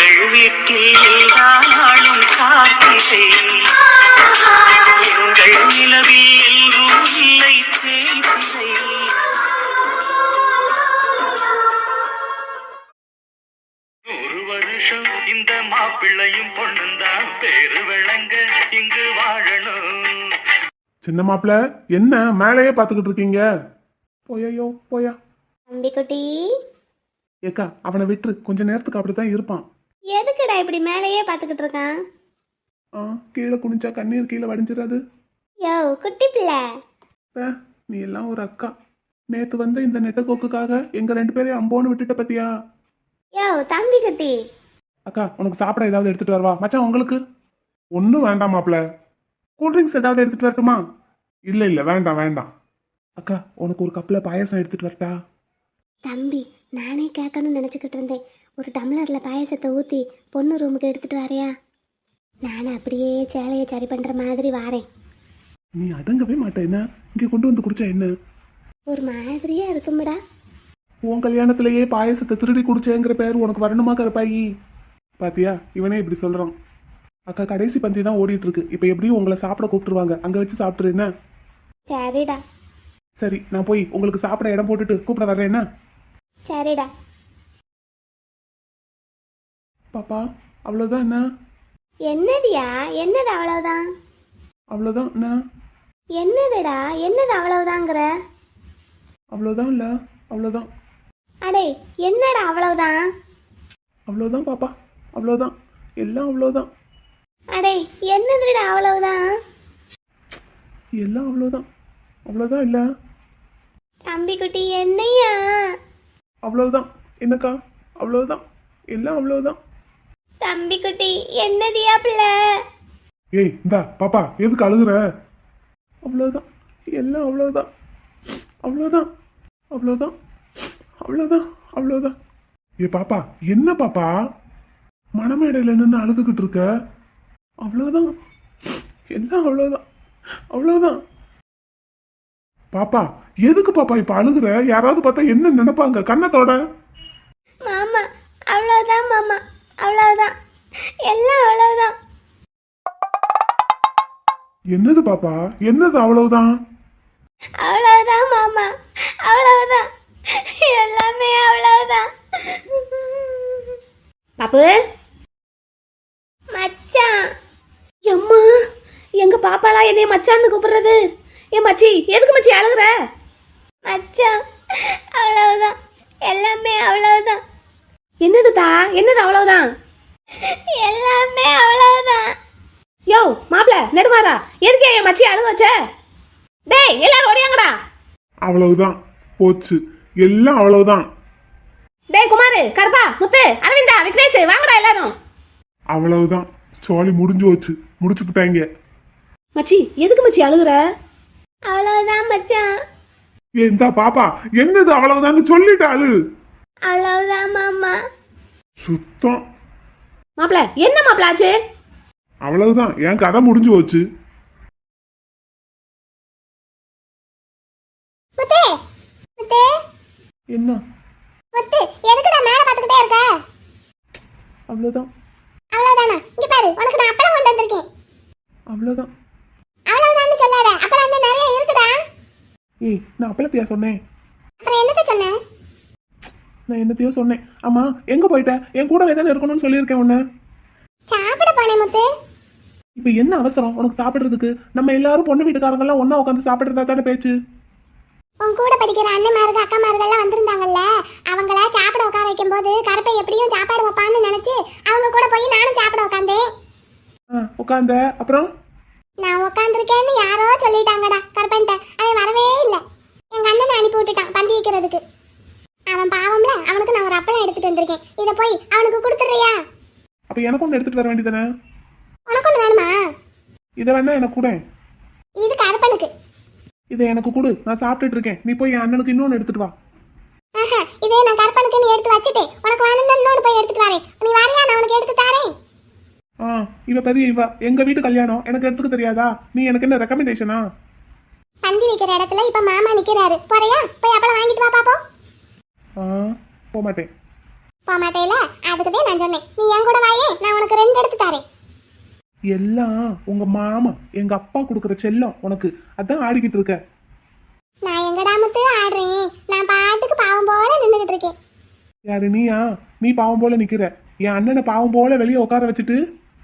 எங்கள் வீட்டில் எல்லா நாளும் காத்திரை, எங்கள் நிலவில் எல்லோரும் இல்லை தேய்திரை. ஒரு வருஷம் இந்த மாப்பிள்ளையும் பொண்ணுந்தான் பேரு விளங்க இங்கு வாழணும். சின்ன மாப்பிள்ள என்ன மேலேயே பாத்துக்கிட்டு இருக்கீங்க? போயோ போயா தம்பி குட்டி. ஏக்கா அவனை விட்டு கொஞ்ச நேரத்துக்கு அப்படித்தான் இருப்பான். எதுக்குடா இப்படி மேலேயே பாத்துக்கிட்டு இருக்கான்? கீழே குனிஞ்சா கண்ணீர் கீழே வடிஞ்சிடாது. யோ குட்டி பிள்ளை, நீ எல்லாம் ஒரு அக்கா. நேத்து வந்து இந்த நெட்டக்கோக்குக்காக எங்க 2 பேரையும் அம்போன்னு விட்டுட்ட பத்தியா? யோ தம்பி குட்டி. அக்கா உனக்கு சாப்பிட ஏதாவது எடுத்துட்டு வரவா? மச்சான் உங்களுக்கு ஒன்றும் வேண்டாம் மாப்பிள்ள. கூல்ட்ரிங்க்ஸ் ஏதாவது எடுத்துட்டு வரட்டுமா? இல்ல வேண்டாம் வேண்டாம். அக்கா உனக்கு ஒரு கப்பில் பாயசம் எடுத்துட்டு வரட்டா? தம்பி நானே கேட்கணும்னு நினச்சிக்கிட்டு இருந்தேன். ஒரு டம்ளரில் பாயசத்தை ஊற்றி பொண்ணு ரூமுக்கு எடுத்துகிட்டு வரையா? நான் அப்படியே சேலையை சரி பண்ணுற மாதிரி வாரேன். நீ அடங்கவே மாட்டேன்னா இங்கே கொண்டு வந்து குடிச்சா என்ன? ஒரு மாதிரியா இருக்கும்டா. உன் கல்யாணத்திலேயே பாயசத்தை திருடி குடிச்சேங்கிற பேர் உனக்கு வரணுமா கருப்பாயி? பாத்தியா இவனே இப்படி சொல்கிறான். அக்கா கடைசி பந்தி தான் ஓடிட்டு இருக்கு. இப்போ எப்படியும் உங்களை சாப்பிட கூப்பிட்டுருவாங்க. அங்கே வச்சு சாப்பிட்ரு என்ன? சரிடா. சரி நான் போய் உங்களுக்கு சாப்பிட இடம் போட்டுட்டு கூப்பிட வர்றேன் என்ன? சரிடா. பாப்பா அவ்வளோதான் என்ன? என்னதியா? என்னது அவ்வளவுதான்? அவ்வளோதான் என்ன? என்னதுடா? என்னது அவ்வளவுதாங்கிற? அவ்வளோதான் இல்லை அவ்வளோதான். அடே என்னடா அவ்வளவுதான்? அவ்வளோதான் பாப்பா அவ்வளோதான், எல்லாம் அவ்வளோதான். அடே என்னதுடா அவ்வளவுதான்? எல்லாம் அவ்வளோதான். அவ்வளோதான் இல்லை தம்பி குட்டி என்னையா? அவ்வளவுதான். என்னக்கா அவ்வளவுதான், எல்லாம் அவ்வளவுதான். தம்பி குட்டி என்னதியா பிள்ளை? ஏய் இந்தா பாப்பா எதுக்கு அழுகுற? அவ்வளவுதான், எல்லாம் அவ்வளவுதான். அவ்வளோதான் அவ்வளோதான் அவ்வளோதான் அவ்வளோதான். ஏ பாப்பா என்ன பாப்பா மணமேடையில் நின்று அழுதுகிட்டு இருக்க? அவ்வளோதான், எல்லாம் அவ்வளோதான். அவ்வளோதான். பாப்பா எதுக்கு பாப்பா இப்ப அழுகுற? யாராவது பார்த்தா என்ன நினைப்பாங்க? கண்ணத்தோட. மாமா அவ்வளவுதான், மாமா அவ்வளவுதான், எல்லாம் அவ்வளவுதான். என்னது பாப்பா என்னது அவ்வளவுதான்? அவ்வளவுதான் மாமா, அவ்வளவுதான், எல்லாமே அவ்வளவுதான். பாப்பு மச்சான். எம்மா எங்க பாப்பாளா என்னைய மச்சான்னு கூப்பிடுறது? ஏ மச்சி எதுக்கு மச்சி அழுகுற? மச்சான் அவ்வளவுதான், எல்லாமே அவ்வளவுதான். என்னதுதா? என்னது அவ்வளவுதான்? எல்லாமே அவ்வளவுதான். யோ மாப்ள நெடுமாறா எதுக்கு என் மச்சி அழுக வச்ச? டேய் எல்லாரும் ஓடியாங்கடா. அவ்வளவுதான் போச்சு, எல்லாம் அவ்வளவுதான். டேய் குமாரு, கருப்பா, முத்து, அரவிந்தா, விக்னேஷ் வாங்கடா எல்லாரும். அவ்வளவுதான், சோழி முடிஞ்சு வச்சு முடிச்சுக்கிட்டாங்க. மச்சி எதுக்கு மச்சி அழுகுற? அவ்வளவுதான் மச்சான். இந்த பாப்பா என்னது அவ்வளவுதான் சொல்லிட்டாளு? அவ்வளவுதான் மாமா. சுத்தம். மாப்ள என்ன மாப்ள ஆச்சு? அவ்வளவுதான், என் கதை முடிஞ்சு போச்சு. முத்து முத்து என்ன முத்து எதுக்குடா மேல பாத்துக்கிட்டே இருக்க? அவ்வளவுதான். அவ்வளவுதானா? இங்க பாரு, உனக்கு நான் அப்பளம் கொண்டு வந்திருக்கேன். அவ்வளவுதான். அவ்வளவுதான் சொல்லாத, அப்பளம் வந்து நிறைய இருக்குடா. ஏய் நான் அப்பளத்தையா சொன்னேன்? அப்புறம் என்னத்த சொன்ன? நான் என்னத்தையோ சொன்னேன். ஆமா எங்க போயிட்ட? என் கூட தானே இருக்கணும்னு சொல்லியிருக்கேன் உன்ன. சாப்பிட போனேன் முத்து. இப்ப என்ன அவசரம் உனக்கு சாப்பிடுறதுக்கு? நம்ம எல்லாரும் பொண்ணு வீட்டுக்காரங்க எல்லாம் ஒன்னா உட்காந்து சாப்பிடுறதா தானே பேச்சு. உன் கூட படிக்கிற அண்ணன்மார்கள் அக்காமார்கள்லாம் வந்திருந்தாங்கல்ல, அவங்கள சாப்பிட உட்கார வைக்கும் போது கருப்பை எப்படியும் சாப்பாடு வைப்பான்னு நினைச்சு அவங்க கூட போய் நானும் சாப்பிட உட்காந்தேன். உட்காந்த அப்புறம் நான் உட்காந்துருக்கேன்னு யாரோ சொல்லிட்டாங்கடா கருப்பன்ட்ட. அவன் வரவே இல்லை. எங்க அண்ணனை அனுப்பி விட்டுட்டான் பந்தி வைக்கிறதுக்கு. அவன் பாவம்ல, அவனுக்கு நான் ஒரு அப்பளம் எடுத்துட்டு வந்திருக்கேன். இதை போய் அவனுக்கு கொடுத்துறியா? அப்ப எனக்கு ஒன்று எடுத்துட்டு வர வேண்டியதானே? உனக்கு ஒன்று வேணுமா? இதை வேணா எனக்கு கூட. இது கருப்பனுக்கு. இதை எனக்கு கொடு, நான் சாப்பிட்டுட்டு இருக்கேன். நீ போய் என் அண்ணனுக்கு இன்னொன்று எடுத்துட்டு வா. இதே நான் கருப்பனுக்கு நீ எடுத்து வச்சுட்டேன். உனக்கு வேணும்னு இன்னொன்று போய் எடுத்துட்டு வரேன். நீ வரையா? நான் உனக்கு எடுத்து தரேன். இவ பெரிய இவ எங்க வீட்டு கல்யாணம் எனக்கு எடுத்துக்க தெரியாதா? நீ எனக்கு என்ன ரெக்கமெண்டேஷனா? பந்தி வைக்கிற இடத்துல இப்ப மாமா நிக்கிறாரு, போறியா? போய் அப்பளம் வாங்கிட்டு வா பாப்போம். போக மாட்டேன். போக மாட்டேல, அதுக்கு தான் நான் சொன்னேன் நீ என் கூட வாயே, நான் உனக்கு 2 எடுத்து தரேன். எல்லாம் உங்க மாமா எங்க அப்பா கொடுக்குற செல்லம் உனக்கு, அதான் ஆடிக்கிட்டு இருக்க. நான் எங்கடா முத்து ஆடுறேன், நான் பாட்டுக்கு பாவம் போல நின்றுகிட்டு இருக்கேன். யாரு நீயா? நீ பாவம் போல நிக்கிற, என் அண்ணனை பாவம் போல வெளியே உட்கார வச்சுட்டு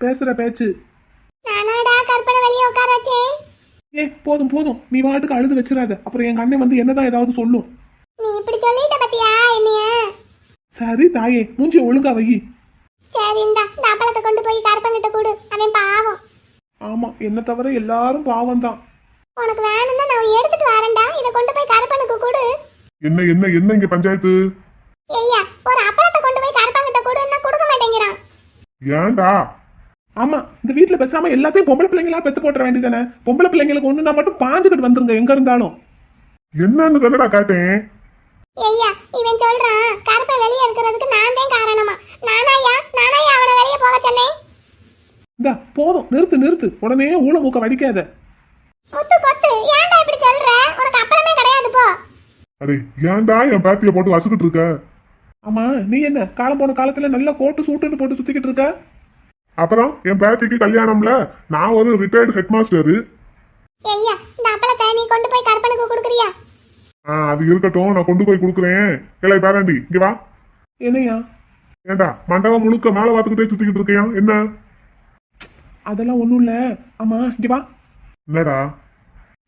பேசுற பேச்சு. நானாடா கற்பனை வெளியே உட்கார வச்சேன். போதும் போதும், நீ வாட்டுக்கு அழுது வச்சிடாத, அப்புறம் எங்க அண்ணன் வந்து என்னதான் ஏதாவது சொல்லும். நீ இப்படி சொல்லிட்ட பத்தியா என்னைய? சரி தாயே, மூஞ்சி ஒழுங்கா வை. சரி இந்த அப்பளத்தை கொண்டு போய் கருப்பங்கிட்ட கொடு, அவன் பாவம். ஆமா, என்ன தவிர எல்லாரும் பாவம் தான். உனக்கு வேணும்னா நான் எடுத்துட்டு வரேன்டா, இதை கொண்டு போய் கருப்பனுக்கு கொடு. என்ன என்ன என்ன இங்க பஞ்சாயத்து? ஐயா, ஒரு அப்பளத்தை கொண்டு போய் கருப்பங்கிட்ட கொடுன்னா கொடுக்க மாட்டேங்கிறான். ஏன்டா? ஆமா, இந்த வீட்டுல பேசாம எல்லாத்தையும் பொம்பளை பிள்ளைங்களா பெத்து போட்டுற வேண்டியதானே. பொம்பளை பிள்ளைங்களுக்கு ஒண்ணுனா மட்டும் பாஞ்சுக்கிட்டு வந்துருங்க எங்க இருந்தாலும். என்னன்னு தானடா கேட்டேன். ஐயா, இவன் சொல்றான் கருப்பை வெளியே இருக்கிறதுக்கு நான் தான் காரணமா. நானாயா அவனை வெளியே போக சொன்னேன். இந்த போதும், நிறுத்து நிறுத்து, உடனே ஊழ மூக்க வடிக்காத. முத்து கொத்து, ஏன்டா இப்படி சொல்ற? உனக்கு அப்பளமே கிடையாது போ. அடே ஏன்டா என் பேத்திய போட்டு வசுக்கிட்டு இருக்க? ஆமா, நீ என்ன காலம் போன காலத்துல நல்ல கோட்டு சூட்டுன்னு போட்டு சுத்திக்கிட்டு இருக்க? அப்புறம் என் பேத்திக்கு கல்யாணம்ல, நான் ஒரு ரிட்டையர்டு ஹெட் மாஸ்டரு. ஐயா, இந்த அப்பளத்தை நீ கொண்டு போய் கருப்பனுக்கு கொடுக்குறியா? அது இருக்கட்டும், நான் கொண்டு போய் கொடுக்குறேன். கிளை பேராண்டி இங்க வா. என்னையா? ஏண்டா மண்டபம் முழுக்க மேல பார்த்துக்கிட்டே சுத்திக்கிட்டு இருக்கியா என்ன? அதெல்லாம் ஒண்ணும் இல்ல. ஆமா, இங்க வா. என்னடா?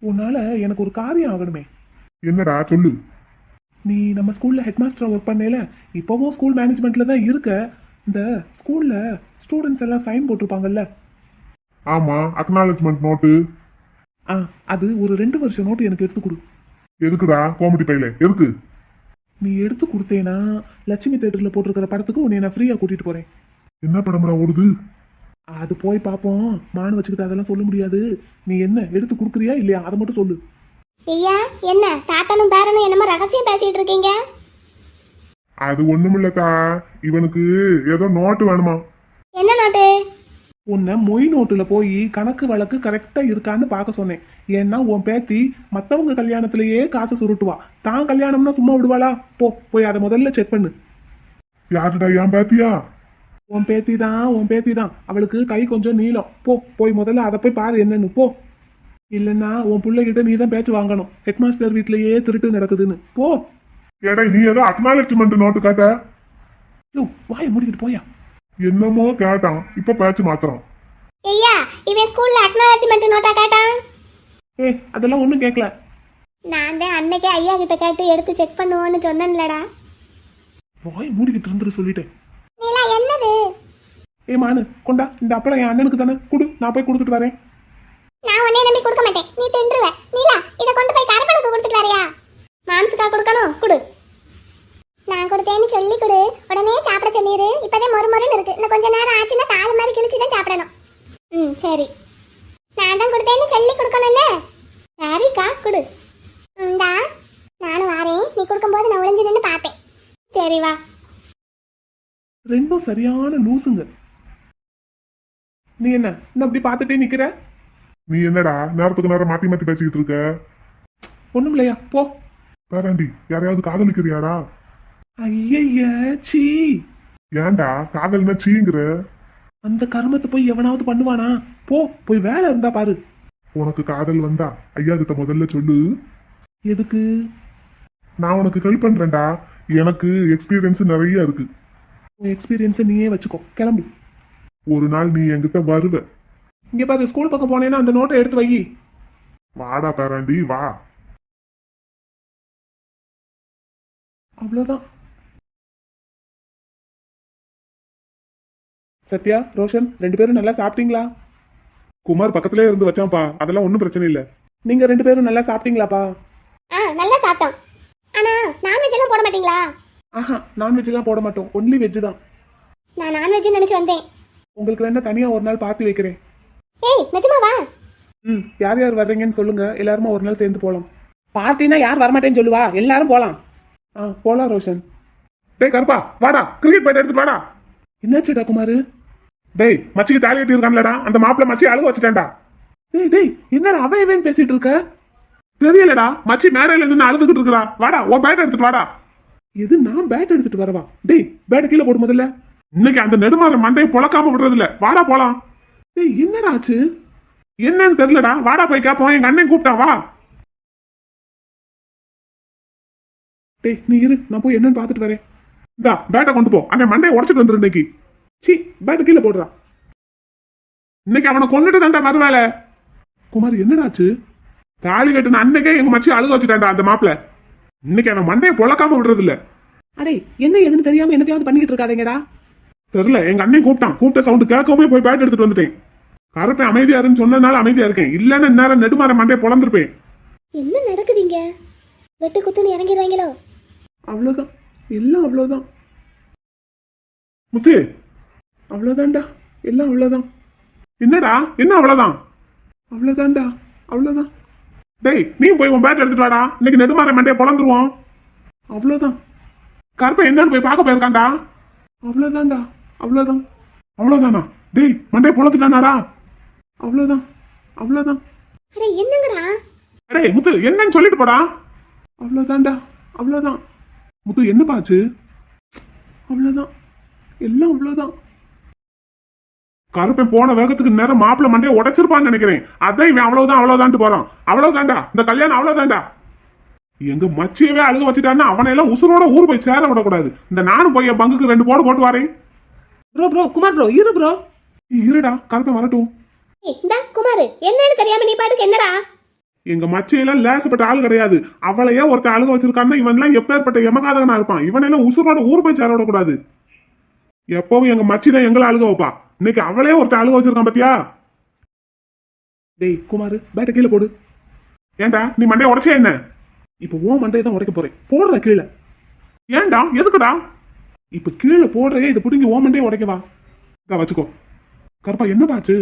உன்னால எனக்கு ஒரு காரியம் ஆகணுமே. என்னடா சொல்லு. நீ நம்ம ஸ்கூல்ல ஹெட் மாஸ்டரா ஒர்க் பண்ணல, இப்பவும் ஸ்கூல் மேனேஜ்மெண்ட்ல தான் இருக்க. இந்த ஸ்கூல்ல ஸ்டூடெண்ட்ஸ் எல்லாம் சைன் போட்டிருப்பாங்கல்ல. ஆமா, அக்னாலஜ்மெண்ட் நோட்டு. அது ஒரு 2 வருஷம் நோட்டு எனக்கு எடுத்து கொடு. எதுக்குடா கோமிட்டி பையில எதுக்கு? நீ எடுத்து கொடுத்தேனா லட்சுமி தேட்டர்ல போட்டிருக்கிற படத்துக்கு உன்னை நான் ஃப்ரீயா கூட்டிட்டு போறேன். என்ன படம்டா ஓடுது? அது போய் பார்ப்போம். மானு வச்சுக்கிட்டு அதெல்லாம் சொல்ல முடியாது. நீ என்ன எடுத்து கொடுக்குறியா இல்லையா அதை மட்டும் சொல்லு. ஐயா, என்ன தாத்தனும் பேரனும் என்னமோ ரகசியம் பேசிட்டு இருக்கீங்க? அது ஒண்ணுமில்லக்கா, இவனுக்கு ஏதோ நோட்டு வேணுமா. என்ன நோட்டு? உன்னை மொய் நோட்டுல போய் கணக்கு வழக்கு கரெக்டா இருக்கான்னு பார்க்க சொன்னேன். ஏன்னா உன் பேத்தி மத்தவங்க கல்யாணத்திலேயே காசை சுருட்டுவா, தான் கல்யாணம்னா சும்மா விடுவாளா? போய் அதை முதல்ல செக் பண்ணு. யாருடா என் பேத்தியா? உன் பேத்தி தான். அவளுக்கு கை கொஞ்சம் நீளம். போய் முதல்ல அதை போய் பாரு என்னன்னு. போ, இல்லைன்னா உன் பிள்ளைகிட்ட நீ தான் பேச்சு வாங்கணும். ஹெட் மாஸ்டர் வீட்லயே திருட்டு நடக்குதுன்னு. போ. ஏடா நீ ஏதோ அக்னாலஜ்மெண்ட் நோட்டு கேட்ட? வாயை மூடிக்கிட்டு போயா. என்னமோ கேட்டான், இப்ப பேச்சு மாத்திரம். ஐயா, இவன் ஸ்கூல்ல அக்னாலஜ்மெண்ட் நோட்டா கேட்டான். அதெல்லாம் ஒண்ணும் கேட்கல. நான் தான் அன்னைக்கே ஐயா கிட்ட கேட்டு எடுத்து செக் பண்ணுவோன்னு சொன்னேன்லடா. வாயை மூடிக்கிட்டு இருந்துட்டு சொல்லிட்டேன். நீலா என்னது? மானு கொண்டா, இந்த அப்பளம் என் அண்ணனுக்கு தானே, குடு, நான் போய் கொடுத்துட்டு வரேன். நான் உன்னை நம்பி கொடுக்க மாட்டேன், நீ தின்றுவ. நீலா, இதை கொண்டு போய் கருப்பனுக்கு கொடுத்துட்டு வரையா? மாம்சுக்கா கொடுக்கணும், குடு. நான் கொடுத்தேன்னு சொல்லி கொடு, உடனே சாப்பிட சொல்லிடு. இப்போதே மொறுமொறுன்னு இருக்கு, இன்னும் கொஞ்ச நேரம் ஆச்சுன்னா தாள் மாதிரி கிழிச்சு தான் சாப்பிடணும். சரி, நான் தான் கொடுத்தேன்னு சொல்லி கொடுக்கணும் என்ன? சரிக்கா, கொடு. இந்தா, நானும் வாரேன். நீ கொடுக்கும்போது நான் ஒளிஞ்சு நின்று பார்ப்பேன். சரி வா. ரெண்டும் சரியான லூசுங்க. நீ என்ன இன்னும் அப்படி பார்த்துட்டே நிக்கிற? நீ என்னடா நேரத்துக்கு நேரம் மாத்தி மாத்தி பேசிக்கிட்டு இருக்க? ஒண்ணும் இல்லையா, போ. பேராண்டி, யாரையாவது காதலிக்கிறியாடா? ஐயா சீ. ஏன்டா காதல்னா சீங்கிற? அந்த கர்மத்தை போய் எவனாவது பண்ணுவானா? போய் வேலை இருந்தா பாரு. உனக்கு காதல் வந்தா ஐயா கிட்ட முதல்ல சொல்லு. எதுக்கு? நான் உனக்கு ஹெல்ப் பண்றேன்டா, எனக்கு எக்ஸ்பீரியன்ஸ் நிறைய இருக்கு. உன் எக்ஸ்பீரியன்ஸை நீயே வச்சுக்கோ, கிளம்பு. ஒரு நாள் நீ என்கிட்ட வருவ. இங்க பாரு, ஸ்கூல் பக்கம் போனேன்னா அந்த நோட்டை எடுத்து வை. வாடா பேராண்டி வா. அவ்வளவுதான். சத்யா, ரோஷன் 2 பேரும் நல்லா சாப்பிட்டீங்களா? குமார் பக்கத்திலே இருந்து வச்சான்ப்பா, அதெல்லாம் ஒன்றும் பிரச்சனை இல்லை. நீங்க 2 பேரும் நல்லா சாப்பிட்டீங்களாப்பா? நல்லா சாப்பிட்டோம். ஆனா நான்வெஜ் எல்லாம் போட மாட்டீங்களா? நான்வெஜ் எல்லாம் போட மாட்டோம், ஒன்லி வெஜ் தான். நான் நான்வெஜ் நினைச்சு வந்தேன். உங்களுக்கு வேணா தனியா ஒரு நாள் பார்ட்டி வைக்கிறேன். நிஜமாவா? யார் யார் வர்றீங்கன்னு சொல்லுங்க, எல்லாருமா ஒரு நாள் சேர்ந்து போலாம். பார்ட்டினா யார் வரமாட்டேன்னு சொல்லுவா, எல்லாரும் போலாம். போலாம் ரோஷன். டேய் கருப்பா வாடா, கிரிக்கெட் பேட் எடுத்து வாடா. என்னாச்சுடா குமாரு? டேய் மச்சிக்கு தாலி கட்டி இருக்கான்லடா, அந்த மாப்பிள்ள மச்சி அழுக வச்சுட்டேன்டா. டேய் என்னடா அவன் பேசிட்டு இருக்க? தெரியலடா, மச்சி மேடையில நின்று அழுதுகிட்டு இருக்கா. வாடா, உன் பேட் எடுத்துட்டு வாடா. எது நான் பேட் எடுத்துட்டு வரவா? டேய் பேட் கீழே போடு முதல்ல. இன்னைக்கு அந்த நெடுமாற மண்டையை பொழக்காம விடுறது இல்ல. வாடா போலாம். டேய் என்னடா ஆச்சு? என்னன்னு தெரியலடா. வாடா போய் கேப்போம். எங்க அண்ணன் கூப்பிட்டான் வா. டேய் நீ இரு, நான் போய் என்னன்னு பாத்துட்டு வரேன். இந்தா பேட்டை கொண்டு போ. அவன் மண்டையை உடச்சிட்டு வந்துரு இன்னைக்கு. சி பேட்டை கீழே போடுறா. இன்னைக்கு அவனை கொண்டுட்டு தாண்டா மறுவேளை. குமார் என்னடாச்சு? தாலி கட்டுன அன்னைக்கே எங்க மச்சி அழுக வச்சுட்டான்டா அந்த மாப்பிள்ள. இன்னைக்கு அவன் மண்டையை பொழக்காம விடுறது இல்ல. அடே என்ன எதுன்னு தெரியாம என்னத்தையாவது பண்ணிக்கிட்டு இருக்காதீங்கடா. தெரியல, எங்க அண்ணன் கூப்பிட்டான். கூப்பிட்ட சவுண்ட் கேட்கவே போய் பேட் எடுத்துட்டு வந்துட்டேன். கருப்பேன் அமைதியா இருன்னு சொன்னதுனால அமைதியா இருக்கேன். இல்லன்னு இந்நேரம் நெடுமாற மண்டையை பொழந்திருப்பேன். என்ன நடக்குதுங்க? வெட்டு குத்துன்னு இறங்கிடுவாங்களோ? அவ்வளவுதான், எல்லாம் அவ்வளவுதான். முத்து அவ்வளவுதான்டா, எல்லாம் அவ்வளவுதான். என்னடா என்ன அவ்வளவுதான்? அவ்வளவுதான்டா, அவ்வளவுதான். டேய் நீ போய் உன் பேட் எடுத்துட்டு வாடா. இன்னைக்கு நெடுமாற மண்டையை பொழந்துருவோம். அவ்வளவுதான். கருப்பை என்னன்னு போய் பார்க்க போயிருக்கான்டா. அவ்வளவுதான்டா, அவ்வளவுதான். அவ்வளவுதானா? டேய் மண்டையை பொழந்துட்டானாடா. அவ்வளவுதான், அவ்வளவுதான். அடே என்னங்கடா? டேய் முத்து என்னன்னு சொல்லிட்டு போடா. அவ்வளவுதான்டா, அவ்வளவுதான். முத்து என்ன பாச்சு? அவ்வளவுதான், எல்லாம் அவ்வளவுதான். கருப்பை போன வேகத்துக்கு நேரம் மாப்பிள்ள மண்டையை உடைச்சிருப்பான்னு நினைக்கிறேன். அதான் இவன் அவ்வளவுதான் அவ்வளவுதான்ட்டு போறான். அவ்வளவுதான்டா, இந்த கல்யாணம் அவ்வளவுதான்டா. எங்க மச்சியவே அழுக வச்சுட்டான்னா அவனை எல்லாம் உசுரோட ஊர் போய் சேர விடக்கூடாது. இந்த நானும் போய் என் பங்குக்கு 2 போட்டு வரேன். ப்ரோ குமார் ப்ரோ இரு ப்ரோ. இருடா கருப்பை வரட்டும். இந்தா குமார், என்னன்னு தெரியாம நீ பாட்டுக்கு என்னடா? எங்க மச்சையெல்லாம் லேசப்பட்ட ஆள் கிடையாது. அவளையே ஒருத்தன் அழுக வச்சிருக்கான்னா இவன் எல்லாம் எப்பேற்பட்ட எமகாதகனா இருப்பான். இவனெல்லாம் உசுரோட ஊர் போய் சேர விடக்கூடாது. எப்பவும் எங்க மச்சி தான் எங்களை அழுக வைப்பா. இன்னைக்கு அவளே ஒருத்தன் அழுக வச்சிருக்கான் பாத்தியா? டேய் குமார் பேட்டை கீழே போடு. ஏன்டா நீ மண்டையை உடைச்சே என்ன? இப்ப ஓ மண்டையை தான் உடைக்க போறேன். போடுற கீழே. ஏன்டா எதுக்குடா? இப்ப கீழே போடுறே, இதை பிடிங்கி ஓ மண்டையை உடைக்கவா? வச்சுக்கோ. கருப்பா என்ன பாச்சு?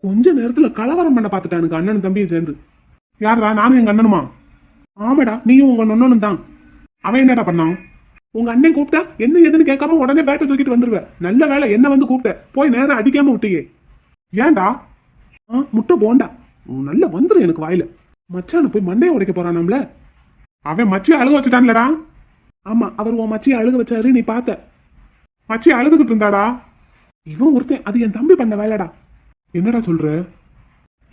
கொஞ்ச நேரத்துல கலவரம் பண்ண பாத்துட்டானுங்க அண்ணனும் தம்பியும் சேர்ந்து. யாரா? நானும் எங்க அண்ணனுமா? ஆமாடா நீயும் உங்க அண்ணனும் தான். அவன் என்னடா பண்ணான்? உங்க அண்ணன் கூப்பிட்டா என்ன எதுன்னு கேட்காம உடனே பேட்டை தூக்கிட்டு வந்துருவேன். நல்ல வேலை என்ன வந்து கூப்பிட்ட. போய் நேரம் அடிக்காம விட்டியே. ஏன்டா? முட்டை போண்டா நல்ல வந்துரு எனக்கு வாயில. மச்சான போய் மண்டையை உடைக்க போறான் நம்மள. அவன் மச்சியை அழுக வச்சுட்டான்லடா. ஆமா அவர் உன் மச்சியை அழுக வச்சாரு, நீ பார்த்த. மச்சி அழுதுகிட்டு இருந்தாடா. இவன் ஒருத்தன், அது என் தம்பி பண்ண வேலைடா. என்னடா சொல்ற?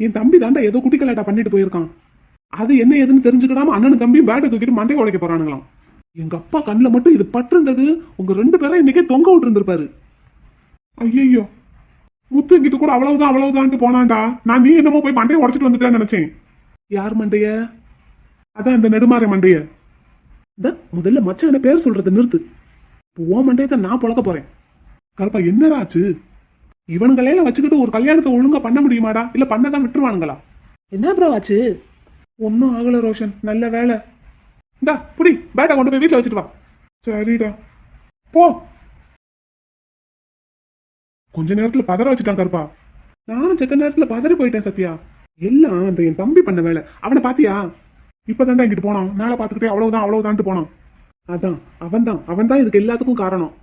என் தம்பி தாண்டா ஏதோ குட்டிக்கலாட்டா பண்ணிட்டு போயிருக்கான். அது என்ன ஏதுன்னு தெரிஞ்சுக்கிடாம அண்ணனும் தம்பி பேட்டை தூக்கிட்டு மண்டையை உடைக்க போறானுங்களாம். எங்க அப்பா கண்ணில் மட்டும் இது பட்டு இருந்தது. உங்க 2 பேரும் இன்னைக்கே தொங்க விட்டு இருந்திருப்பாரு. ஐயோ முத்து கிட்ட கூட அவ்வளவுதான் அவ்வளவுதான்ட்டு போனான்டா. நான் நீ என்னமோ போய் மண்டையை உடைச்சிட்டு வந்துட்டேன்னு நினைச்சேன். யார் மண்டைய? அதான் இந்த நெடுமாற மண்டைய. இந்த முதல்ல மச்சான பேர் சொல்றது நிறுத்து. ஓ மண்டையை தான் நான் பொழக்க போறேன். கருப்பா என்னடா ஆச்சு? இவனுங்களையெல்லாம் வச்சுக்கிட்டு ஒரு கல்யாணத்தை ஒழுங்கா பண்ண முடியுமாடா? இல்ல பண்ணதான் விட்டுருவானுங்களா? என்ன ப்ரோ ஆச்சு? ஒன்னும் ஆகல ரோஷன், நல்ல வேலை. இந்தா புடி பேட்டை கொண்டு போய் வீட்டுல வச்சுட்டு வா. சரிடா போ. கொஞ்ச நேரத்துல பதற வச்சுட்டான் கருப்பா. நானும் செத்த நேரத்துல பதறி போயிட்டேன் சத்யா. எல்லாம் அந்த என் தம்பி பண்ண வேலை. அவனை பாத்தியா? இப்பதான்டா இங்கிட்டு போனான். மேல பாத்துக்கிட்டே அவ்வளவுதான் அவ்வளவுதான்ட்டு போனான். அதான் அவன் தான் இதுக்கு எல்லாத்துக்கும் காரணம்.